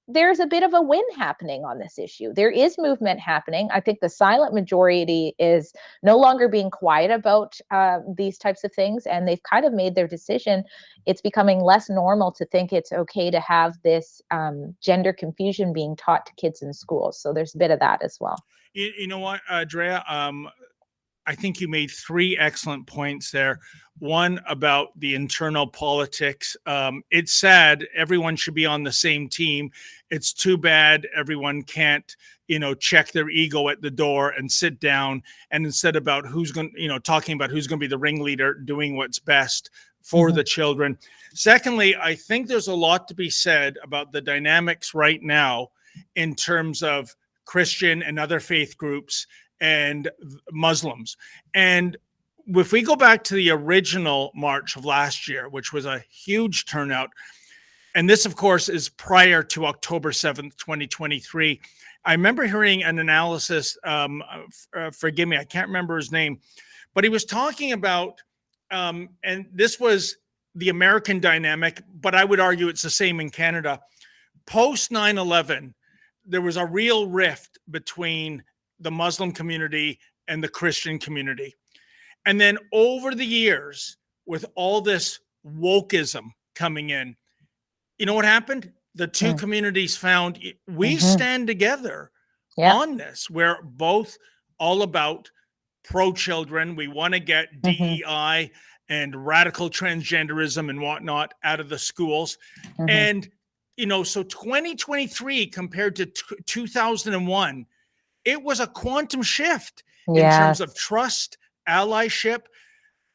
there's a bit of a win happening on this issue. There is movement happening. I think the silent majority is no longer being quiet about these types of things, and they've kind of made their decision. It's becoming less normal to think it's okay to have this gender confusion being taught to kids in schools. So there's a bit of that as well. You know what, Drea? I think you made three excellent points there. One about the internal politics. It's sad. Everyone should be on the same team. It's too bad everyone can't, you know, check their ego at the door and sit down. And instead about who's going, you know, talking about who's going to be the ringleader, doing what's best for the children. Secondly, I think there's a lot to be said about the dynamics right now in terms of Christian and other faith groups and Muslims. And if we go back to the original March of last year, which was a huge turnout, and this, of course, is prior to October 7th, 2023, I remember hearing an analysis, forgive me, I can't remember his name, but he was talking about, and this was the American dynamic, but I would argue it's the same in Canada. Post 9/11, there was a real rift between the Muslim community and the Christian community. And then over the years, with all this wokeism coming in, you know what happened? The two communities found we stand together on this. We're both all about pro-children. We want to get DEI and radical transgenderism and whatnot out of the schools. And, you know, so 2023 compared to 2001, it was a quantum shift in terms of trust, allyship.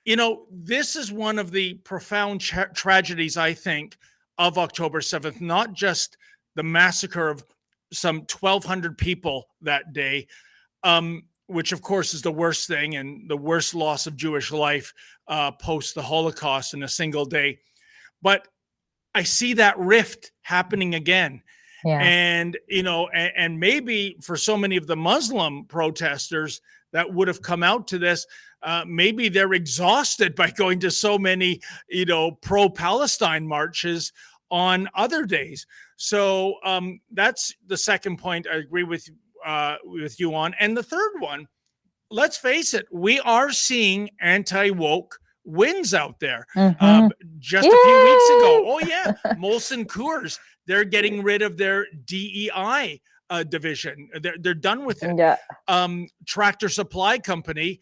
You know, this is one of the profound tragedies, I think, of October 7th, not just the massacre of some 1,200 people that day, which of course is the worst thing and the worst loss of Jewish life post the Holocaust in a single day. But I see that rift happening again. And, you know, and maybe for so many of the Muslim protesters that would have come out to this, maybe they're exhausted by going to so many, you know, pro-Palestine marches on other days. So that's the second point I agree with you on. And the third one, let's face it, we are seeing anti-woke wins out there. Just a few weeks ago, Molson Coors, they're getting rid of their DEI division. They're done with it. Tractor Supply Company,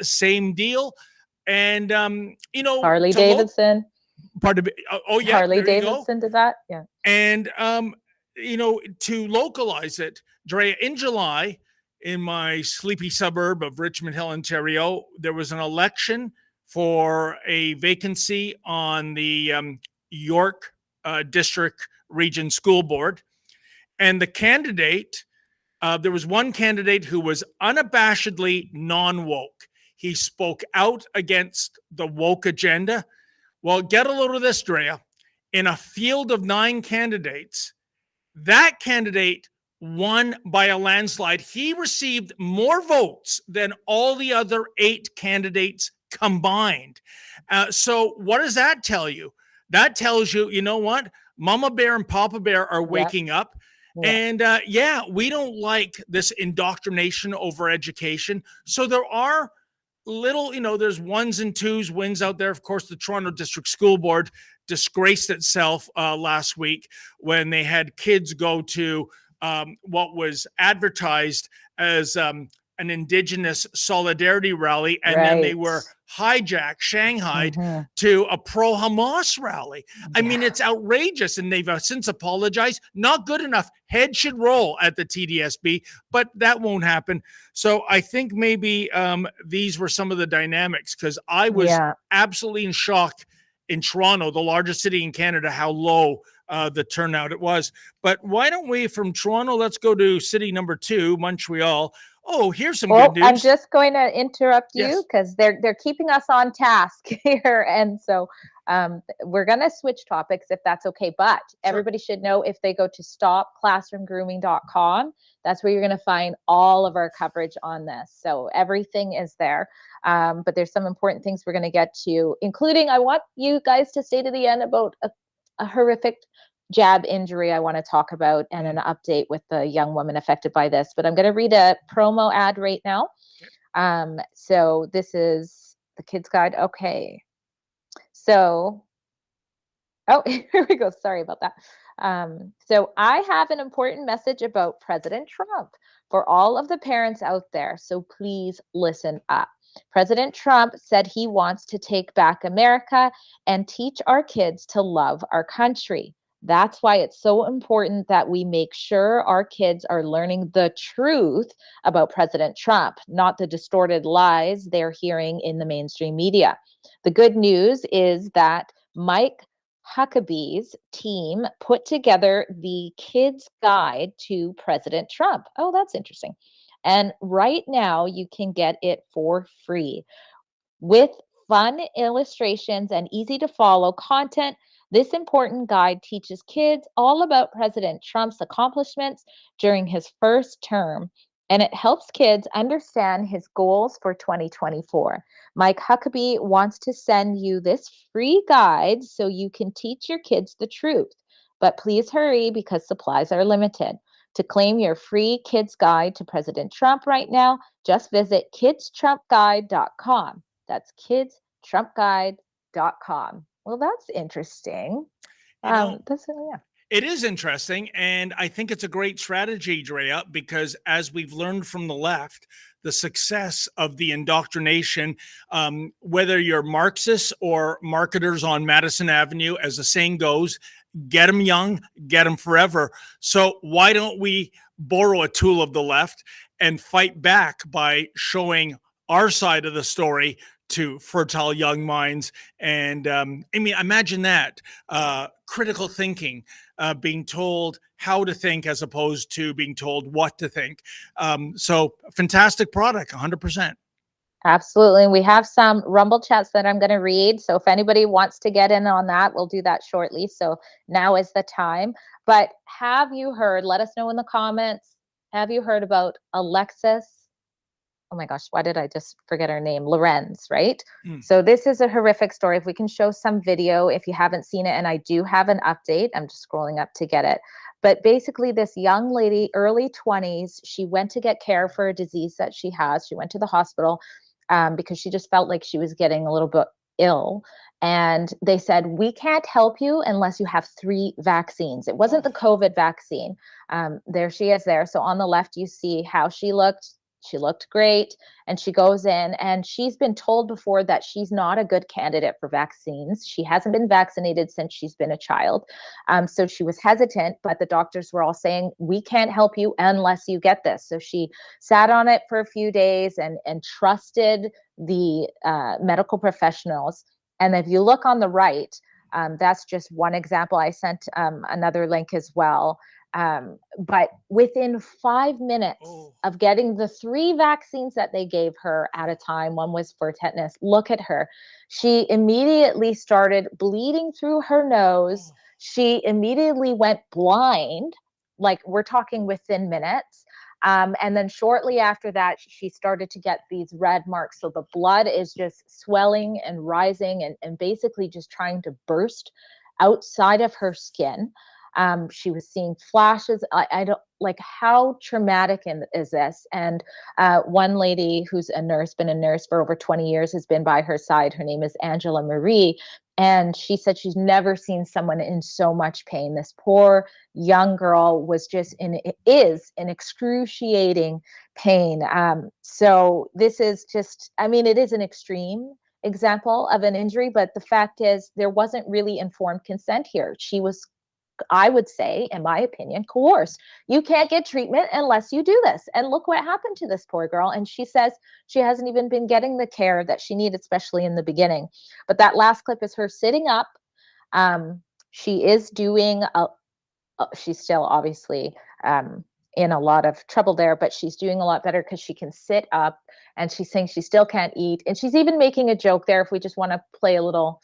same deal. And you know, Harley Davidson. Harley Davidson did that. And you know, to localize it, Drea, in July, in my sleepy suburb of Richmond Hill, Ontario, there was an election for a vacancy on the York District Region School Board. And the candidate, there was one candidate who was unabashedly non-woke. He spoke out against the woke agenda. Well, get a load of this, Drea. In a field of 9 candidates, that candidate won by a landslide. He received more votes than all the other 8 candidates combined. So what does that tell you? That tells you, you know what? Mama Bear and Papa Bear are waking up. And we don't like this indoctrination over education. So there are little, you know, there's ones and twos wins out there. Of course, the Toronto District School Board disgraced itself last week when they had kids go to what was advertised as an Indigenous solidarity rally, and then they were hijacked, shanghaied to a pro-Hamas rally. I mean, it's outrageous, and they've since apologized. Not good enough. Head should roll at the TDSB, but that won't happen. So I think maybe these were some of the dynamics, because I was absolutely in shock in Toronto, the largest city in Canada, how low the turnout it was. But why don't we, from Toronto, let's go to city number 2, Montreal. Oh, here's some good news. I'm just going to interrupt you because they're keeping us on task here. And so we're going to switch topics if that's okay. But everybody should know, if they go to stopclassroomgrooming.com, that's where you're going to find all of our coverage on this. So everything is there. But there's some important things we're going to get to, including, I want you guys to stay to the end about a horrific jab injury I want to talk about, and an update with the young woman affected by this. But I'm going to read a promo ad right now. So this is the Kids Guide. Okay. So, here we go. Sorry about that. So I have an important message about President Trump for all of the parents out there. So please listen up. President Trump said he wants to take back America and teach our kids to love our country. That's why it's so important that we make sure our kids are learning the truth about President Trump, not the distorted lies they're hearing in the mainstream media. The good news is that Mike Huckabee's team put together the Kids Guide to President Trump. Oh, that's interesting. And right now you can get it for free with fun illustrations and easy to follow content. This important guide teaches kids all about President Trump's accomplishments during his first term, and it helps kids understand his goals for 2024. Mike Huckabee wants to send you this free guide so you can teach your kids the truth. But please hurry, because supplies are limited. To claim your free kids guide to President Trump right now, just visit kidstrumpguide.com. That's kidstrumpguide.com. Well, that's interesting. Yeah. It is interesting, and I think it's a great strategy, Drea, because as we've learned from the left, the success of the indoctrination, whether you're Marxists or marketers on Madison Avenue, as the saying goes, get them young, get them forever. So why don't we borrow a tool of the left and fight back by showing our side of the story to fertile young minds? And I mean, imagine that, critical thinking, being told how to think as opposed to being told what to think. So fantastic product, 100%. Absolutely. And we have some Rumble chats that I'm going to read. So if anybody wants to get in on that, we'll do that shortly. So now is the time. But have you heard, let us know in the comments, have you heard about Alexis? Oh my gosh, why did I just forget her name? Lorenz, right? So this is a horrific story. If we can show some video, if you haven't seen it, and I do have an update, I'm just scrolling up to get it. But basically this young lady, early 20s, she went to get care for a disease that she has. She went to the hospital because she just felt like she was getting a little bit ill. And they said, we can't help you unless you have 3 vaccines. It wasn't the COVID vaccine. There she is there. So on the left, you see how she looked. She looked great, and she goes in, and she's been told before that she's not a good candidate for vaccines. She hasn't been vaccinated since she's been a child. So she was hesitant, but the doctors were all saying, we can't help you unless you get this. So she sat on it for a few days and trusted the medical professionals. And if you look on the right, that's just one example. I sent another link as well. But within 5 minutes of getting the 3 vaccines that they gave her at a time, one was for tetanus, look at her. She immediately started bleeding through her nose. She immediately went blind, like we're talking within minutes. And then shortly after that, she started to get these red marks. So the blood is just swelling and rising and basically just trying to burst outside of her skin. She was seeing flashes. I don't like, how traumatic is this? And one lady who's a nurse, been a nurse for over 20 years, has been by her side. Her name is Angela Marie. And she said she's never seen someone in so much pain. This poor young girl was just in excruciating pain. So this is just, I mean, it is an extreme example of an injury, but the fact is there wasn't really informed consent here. She was, I would say, in my opinion, coerced. You can't get treatment unless you do this. And look what happened to this poor girl. And she says she hasn't even been getting the care that she needed, especially in the beginning. But that last clip is her sitting up. She is doing, she's still obviously in a lot of trouble there, but she's doing a lot better because she can sit up, and she's saying she still can't eat. And she's even making a joke there. If we just want to play a little,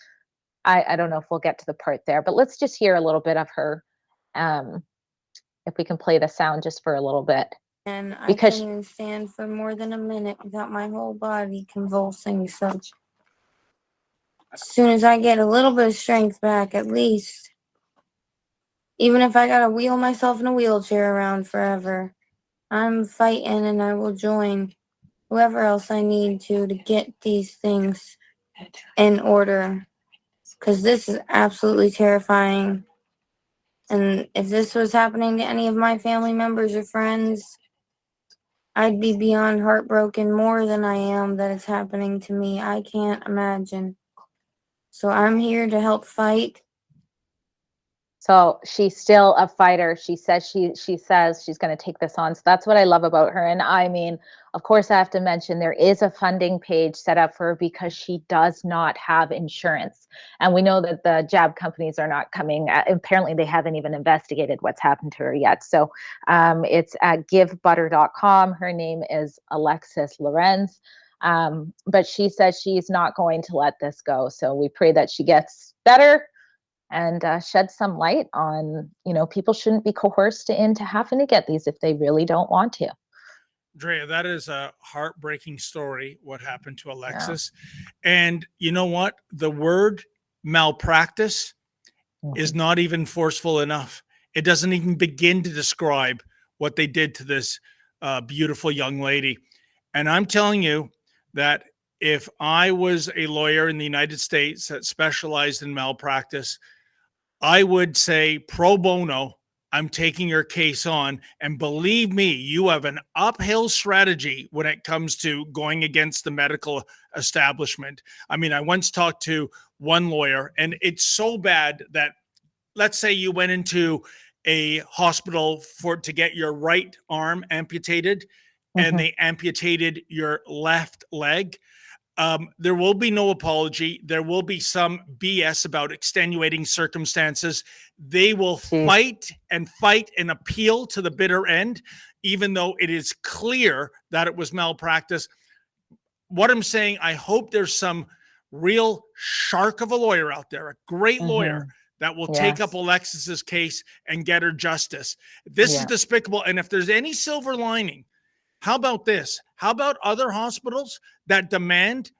I don't know if we'll get to the part there, but let's just hear a little bit of her. If we can play the sound just for a little bit. And I can't even stand for more than a minute without my whole body convulsing. So as soon as I get a little bit of strength back, at least, even if I gotta wheel myself in a wheelchair around forever, I'm fighting, and I will join whoever else I need to get these things in order. Because this is absolutely terrifying. And if this was happening to any of my family members or friends, I'd be beyond heartbroken more than I am that it's happening to me. I can't imagine. So I'm here to help fight. So she's still a fighter. She says she's going to take this on. So that's what I love about her. And I mean, of course, I have to mention there is a funding page set up for her because she does not have insurance. And we know that the jab companies are not coming. Apparently, they haven't even investigated what's happened to her yet. So it's at givebutter.com. Her name is Alexis Lorenz. But she says she's not going to let this go. So we pray that she gets better and shed some light on, people shouldn't be coerced into having to get these if they really don't want to. Drea, that is a heartbreaking story, what happened to Alexis. Yeah. And you know what? The word malpractice is not even forceful enough. It doesn't even begin to describe what they did to this beautiful young lady. And I'm telling you that if I was a lawyer in the United States that specialized in malpractice, I would say pro bono, I'm taking your case on. And believe me, you have an uphill strategy when it comes to going against the medical establishment. I mean, I once talked to one lawyer, and it's so bad that, let's say you went into a hospital to get your right arm amputated, and they amputated your left leg. There will be no apology. There will be some BS about extenuating circumstances. They will fight and appeal to the bitter end, even though it is clear that it was malpractice. What I'm saying, I hope there's some real shark of a lawyer out there, a great lawyer that will take up Alexis's case and get her justice. This is despicable. And if there's any silver lining, how about this? How about other hospitals that demand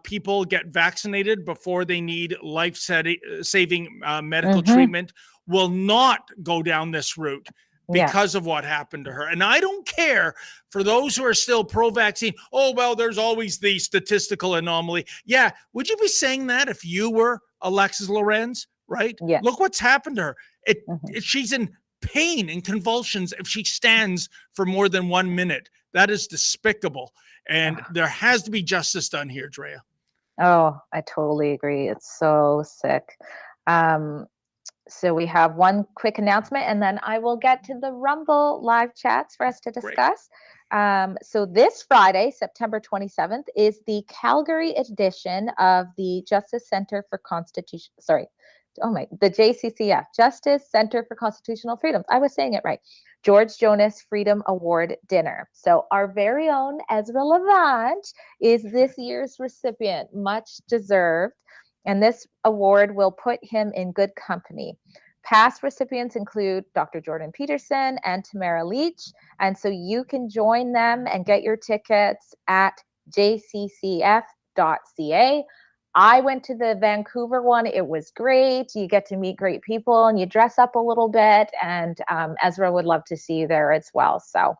people get vaccinated before they need life-saving medical treatment will not go down this route because of what happened to her. And I don't care for those who are still pro-vaccine. Oh, well, there's always the statistical anomaly. Yeah. Would you be saying that if you were Alexis Lorenz, right? Yeah. Look what's happened to her. She's in pain and convulsions if she stands for more than 1 minute. That is despicable. And there has to be justice done here, Drea. Oh, I totally agree. It's so sick. So we have one quick announcement, and then I will get to the Rumble live chats for us to discuss. So this Friday, September 27th, is the Calgary edition of the Justice Center for Constitution. The JCCF, Justice Center for Constitutional Freedoms. I was saying it right. George Jonas Freedom Award Dinner. So our very own Ezra Levant is this year's recipient, much deserved. And this award will put him in good company. Past recipients include Dr. Jordan Peterson and Tamara Leach. And so you can join them and get your tickets at jccf.ca. I went to the Vancouver one. It was great. You get to meet great people and you dress up a little bit. And Ezra would love to see you there as well. So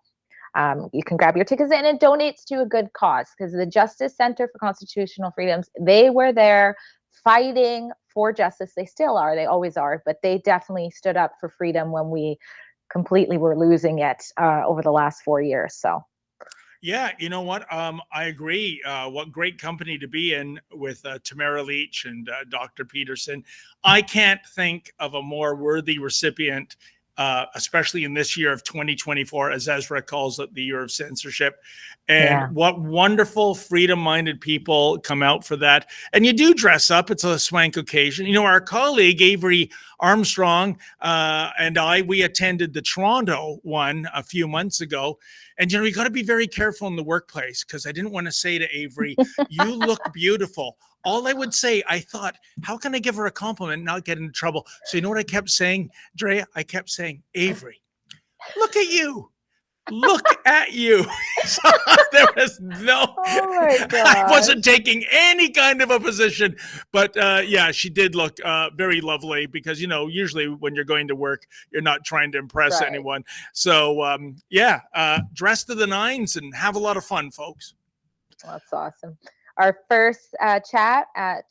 you can grab your tickets, and it donates to a good cause, because the Justice Center for Constitutional Freedoms, they were there fighting for justice. They still are. They always are. But they definitely stood up for freedom when we completely were losing it over the last 4 years. So. Yeah, you know what? I agree. What great company to be in with Tamara Leach and Dr. Peterson. I can't think of a more worthy recipient, especially in this year of 2024, as Ezra calls it, the year of censorship. And what wonderful freedom-minded people come out for that. And you do dress up. It's a swank occasion. You know, our colleague, Avery Armstrong, and we attended the Toronto one a few months ago. And, you know, you got to be very careful in the workplace, because I didn't want to say to Avery, you look beautiful. All I would say, I thought, how can I give her a compliment and not get into trouble? So you know what I kept saying, Drea? I kept saying, Avery, look at you. Look at you. So there was no, I wasn't taking any kind of a position, but yeah, she did look very lovely, because, you know, usually when you're going to work, you're not trying to impress anyone. So yeah, dress to the nines and have a lot of fun, folks. That's awesome. Our first chat at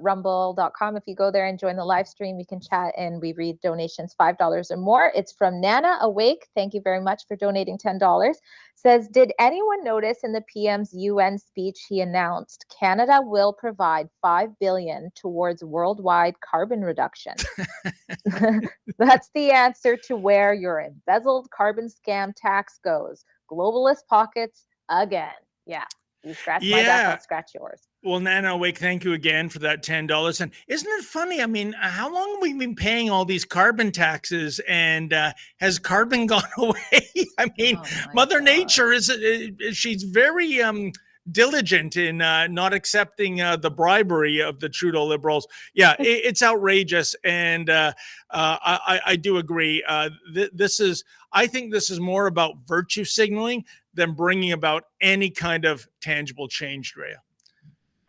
rumble.com. If you go there and join the live stream, you can chat and we read donations $5 or more. It's from Nana Awake. Thank you very much for donating $10. Says, did anyone notice in the PM's UN speech he announced Canada will provide $5 billion towards worldwide carbon reduction? That's the answer to where your embezzled carbon scam tax goes. Globalist pockets again. Yeah. You scratch my back, I'll scratch yours. Well, Nana Awake, thank you again for that $10. And isn't it funny? I mean, how long have we been paying all these carbon taxes, and has carbon gone away? I mean, Mother Nature she's very diligent in not accepting the bribery of the Trudeau Liberals. Yeah, it's outrageous. And I do agree. I think this is more about virtue signaling than bringing about any kind of tangible change, Drea.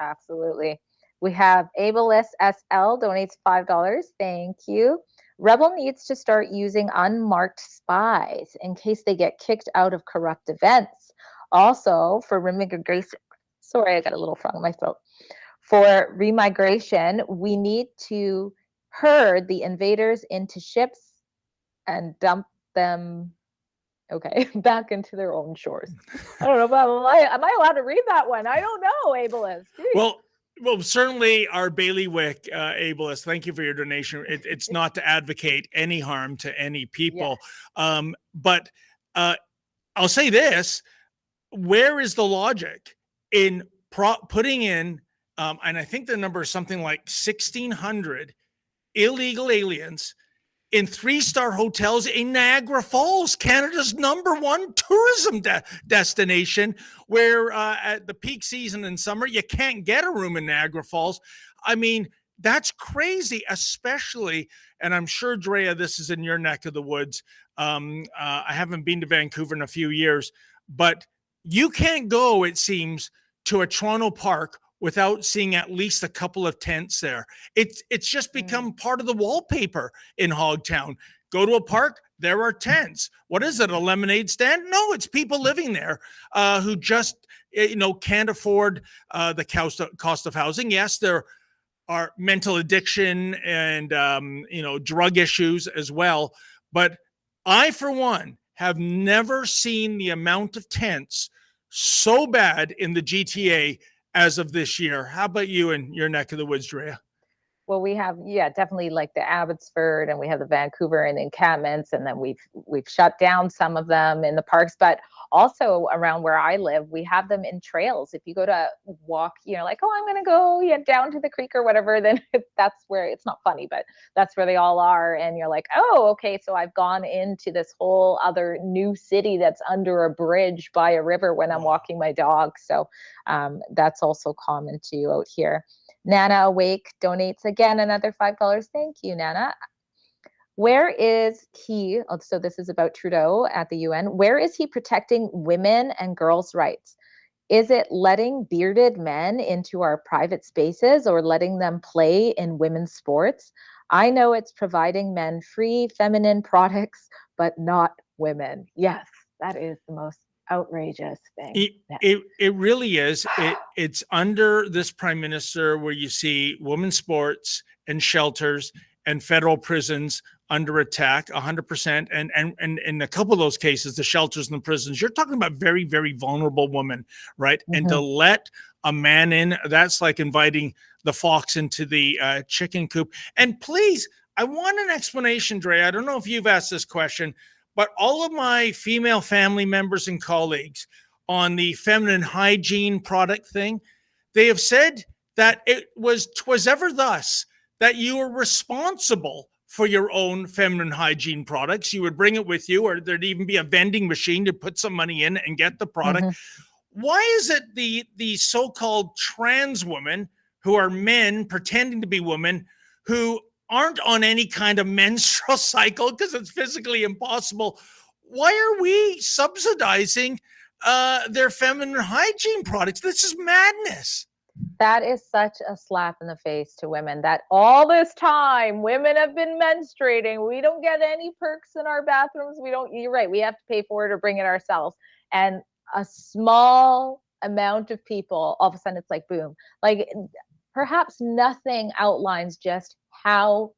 Absolutely. We have Ableist SL donates $5. Thank you. Rebel needs to start using unmarked spies in case they get kicked out of corrupt events. Also, for remigration, sorry, I got a little frog in my throat. For remigration, we need to herd the invaders into ships and dump them, back into their own shores. I don't know, but am I allowed to read that one? I don't know, ableist. Jeez. Well, certainly our bailiwick, ableist, thank you for your donation. It's not to advocate any harm to any people. But I'll say this, where is the logic in putting in, and I think the number is something like 1,600 illegal aliens in 3-star hotels in Niagara Falls, Canada's #1 tourism destination, where at the peak season in summer, you can't get a room in Niagara Falls. I mean, that's crazy, especially, and I'm sure, Drea, this is in your neck of the woods. I haven't been to Vancouver in a few years, but you can't go, it seems, to a Toronto park without seeing at least a couple of tents there. It's just become part of the wallpaper in Hogtown. Go to a park, there are tents. What is it, a lemonade stand? No, it's people living there who just can't afford the cost of housing. Yes, there are mental addiction and drug issues as well. But I, for one, have never seen the amount of tents so bad in the GTA as of this year. How about you in your neck of the woods, Drea? Well, we have, definitely like the Abbotsford, and we have the Vancouver and encampments, and then we've shut down some of them in the parks, but also around where I live, we have them in trails. If you go to walk, like, oh, I'm going to go down to the creek or whatever, then that's where, it's not funny, but that's where they all are. And you're like, oh, okay, so I've gone into this whole other new city that's under a bridge by a river when I'm walking my dog. So that's also common too out here. Nana Awake donates again another $5. Thank you, Nana. Where is he? So this is about Trudeau at the UN. Where is he protecting women and girls' rights? Is it letting bearded men into our private spaces or letting them play in women's sports? I know it's providing men free feminine products, but not women. Yes, that is the most outrageous thing. It really is. It's under this prime minister where you see women's sports and shelters and federal prisons under attack 100%. And in a couple of those cases, the shelters and the prisons, you're talking about very, very vulnerable women, right? Mm-hmm. And to let a man in, that's like inviting the fox into the chicken coop. And please, I want an explanation, Dre. I don't know if you've asked this question, but all of my female family members and colleagues on the feminine hygiene product thing, they have said that 'twas ever thus that you were responsible for your own feminine hygiene products. You would bring it with you, or there'd even be a vending machine to put some money in and get the product. Mm-hmm. Why is it the so-called trans women who are men pretending to be women who aren't on any kind of menstrual cycle because it's physically impossible? Why are we subsidizing their feminine hygiene products? This is madness. That is such a slap in the face to women, that all this time women have been menstruating. We don't get any perks in our bathrooms. You're right. We have to pay for it or bring it ourselves. And a small amount of people, all of a sudden it's like, boom, like perhaps nothing outlines just how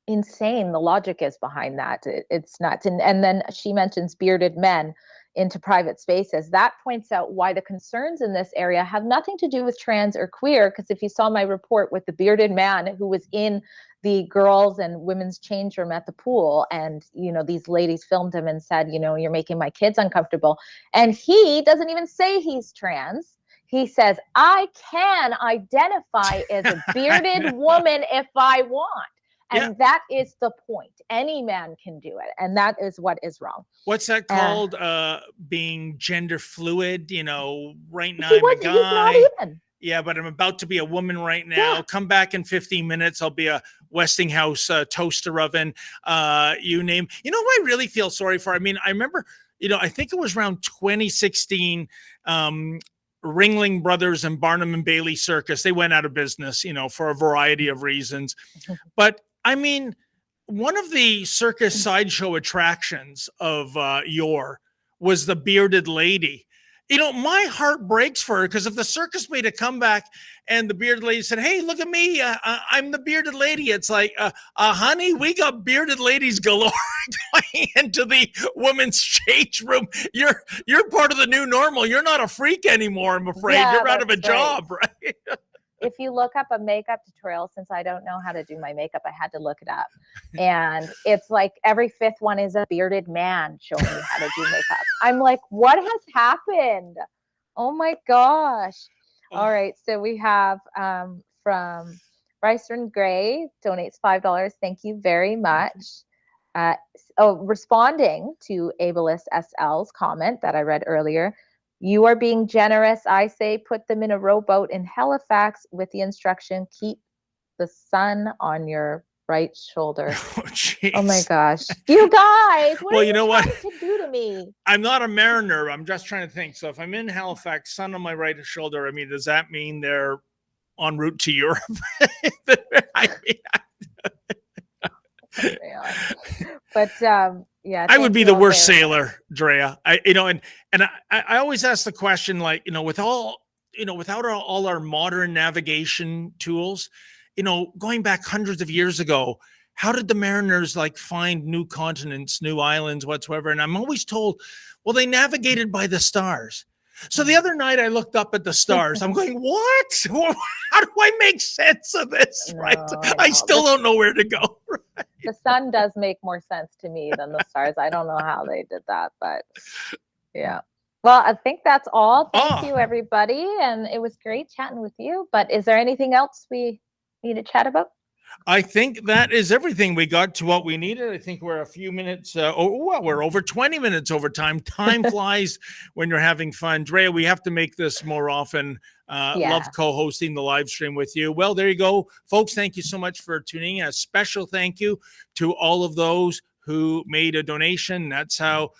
insane the logic is behind that. It's nuts. And then she mentions bearded men into private spaces. That points out why the concerns in this area have nothing to do with trans or queer. Because if you saw my report with the bearded man who was in the girls and women's change room at the pool, and these ladies filmed him and said, you're making my kids uncomfortable. And he doesn't even say he's trans. He says, I can identify as a bearded woman if I want. And that is the point. Any man can do it. And that is what is wrong. What's that called? Being gender fluid, right now I'm a guy. He's not even. Yeah, but I'm about to be a woman right now. Yeah. Come back in 15 minutes. I'll be a Westinghouse toaster oven. You name. Who I really feel sorry for? I mean, I remember, I think it was around 2016, Ringling Brothers and Barnum and Bailey Circus. They went out of business, for a variety of reasons. But I mean, one of the circus sideshow attractions of yore was the bearded lady. My heart breaks for her, because if the circus made a comeback and the bearded lady said, "Hey, look at me, I'm the bearded lady," it's like, honey, we got bearded ladies galore going into the women's change room. You're part of the new normal. You're not a freak anymore, I'm afraid. Yeah, you're out of a that's right. job, right? If you look up a makeup tutorial, since I don't know how to do my makeup, I had to look it up. And it's like every fifth one is a bearded man showing you how to do makeup. I'm like, what has happened? Oh my gosh. All right. So we have from Bryson Gray, donates $5. Thank you very much. Responding to Ableist SL's comment that I read earlier. You are being generous. I say put them in a rowboat in Halifax with the instruction, keep the sun on your right shoulder. Oh my gosh. You guys, what are you trying to do to me? I'm not a mariner. I'm just trying to think. So if I'm in Halifax, sun on my right shoulder, I mean, does that mean they're en route to Europe? But yeah, I would be the worst sailor, Drea. I always ask the question, like, without all our modern navigation tools, going back hundreds of years ago, how did the mariners find new continents, new islands, whatsoever? And I'm always told, well, they navigated by the stars. So the other night I looked up at the stars. I'm going, what? How do I make sense of this? No, right? I still don't know where to go. Right? The sun does make more sense to me than the stars. I don't know how they did that, but yeah. Well, I think that's all. Thank you, everybody. And it was great chatting with you. But is there anything else we need to chat about? I think that is everything. We got to what we needed. I think we're a few minutes. We're over 20 minutes over time. Time flies when you're having fun. Drea, we have to make this more often. Love co-hosting the live stream with you. Well, there you go, folks. Thank you so much for tuning in. A special thank you to all of those who made a donation. That's how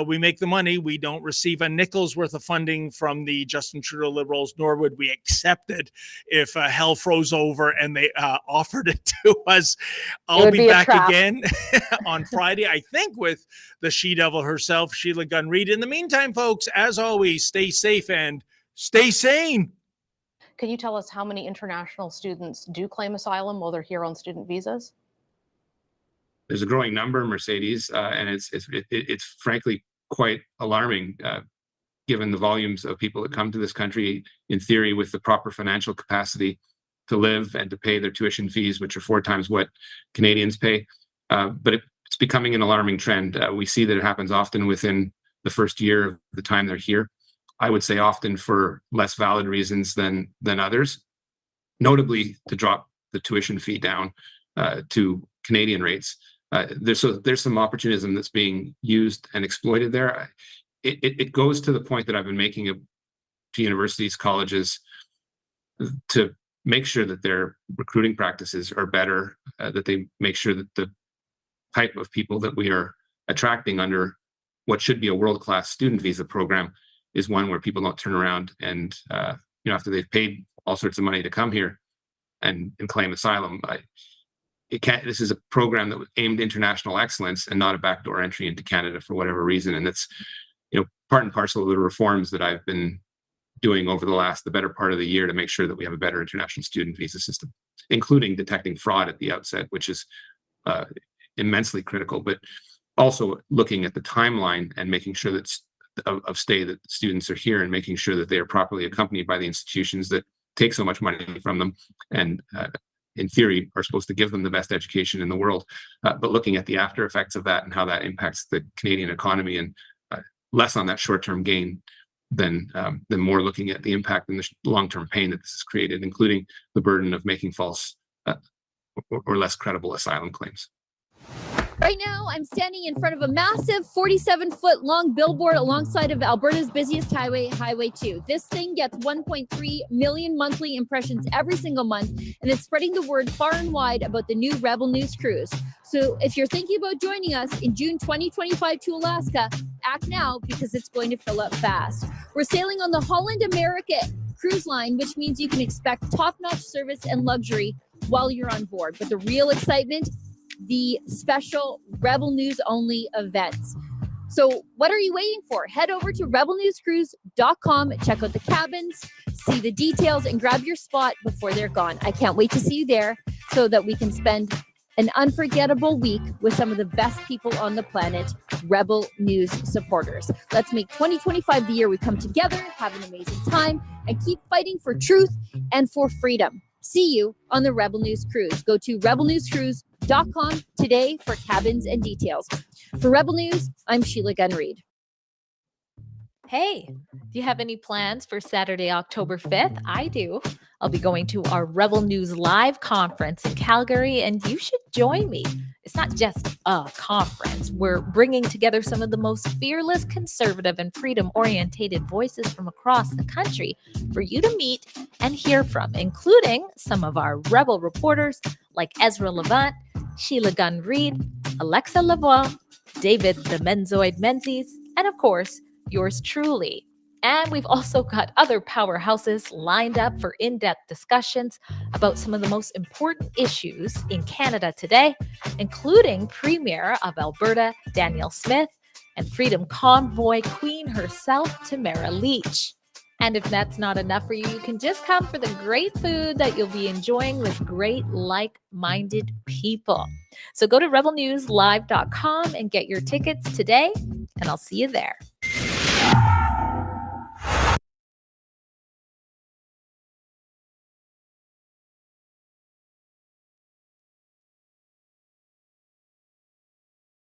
we make the money. We don't receive a nickel's worth of funding from the Justin Trudeau Liberals, nor would we accept it if hell froze over and they offered it to us. I'll be back again on Friday, I think, with the she-devil herself, Sheila Gunn Reid. In the meantime, folks, as always, stay safe and stay sane. Can you tell us how many international students do claim asylum while they're here on student visas? There's a growing number, Mercedes, and it's frankly quite alarming, given the volumes of people that come to this country, in theory, with the proper financial capacity to live and to pay their tuition fees, which are 4 times what Canadians pay. But it's becoming an alarming trend. We see that it happens often within the first year of the time they're here. I would say often for less valid reasons than others, notably to drop the tuition fee down to Canadian rates. There's some opportunism that's being used and exploited there. It goes to the point that I've been making to universities, colleges, to make sure that their recruiting practices are better, that they make sure that the type of people that we are attracting under what should be a world-class student visa program is one where people don't turn around and after they've paid all sorts of money to come here and claim asylum. This is a program that was aimed international excellence and not a backdoor entry into Canada for whatever reason. And that's, part and parcel of the reforms that I've been doing over the better part of the year to make sure that we have a better international student visa system, including detecting fraud at the outset, which is immensely critical, but also looking at the timeline and making sure that of stay that students are here and making sure that they are properly accompanied by the institutions that take so much money from them and in theory are supposed to give them the best education in the world, but looking at the after effects of that and how that impacts the Canadian economy, and less on that short-term gain than more looking at the impact and the long-term pain that this has created, including the burden of making false or less credible asylum claims. Right now, I'm standing in front of a massive 47-foot long billboard alongside of Alberta's busiest highway, Highway 2. This thing gets 1.3 million monthly impressions every single month, and it's spreading the word far and wide about the new Rebel News cruise. So if you're thinking about joining us in June 2025 to Alaska, act now because it's going to fill up fast. We're sailing on the Holland America cruise line, which means you can expect top-notch service and luxury while you're on board. But the real excitement the special Rebel News only events. So what are you waiting for? Head over to rebelnewscruise.com, check out the cabins, see the details, and grab your spot before they're gone. I can't wait to see you there so that we can spend an unforgettable week with some of the best people on the planet, Rebel News supporters. Let's make 2025 the year we come together, have an amazing time, and keep fighting for truth and for freedom. See you on the Rebel News Cruise. Go to rebelnewscruise.com today for cabins and details. For Rebel News, I'm Sheila Gunn Reid. Hey, do you have any plans for Saturday, October 5th? I do. I'll be going to our Rebel News Live conference in Calgary, and you should join me. It's not just a conference. We're bringing together some of the most fearless, conservative, and freedom-orientated voices from across the country for you to meet and hear from, including some of our Rebel reporters like Ezra Levant, Sheila Gunn Reid, Alexa Lavoie, David the Menzoid Menzies, and of course, yours truly. And we've also got other powerhouses lined up for in-depth discussions about some of the most important issues in Canada today, including Premier of Alberta, Danielle Smith, and Freedom Convoy Queen herself, Tamara Leach. And if that's not enough for you, you can just come for the great food that you'll be enjoying with great like-minded people. So go to rebelnewslive.com and get your tickets today, and I'll see you there.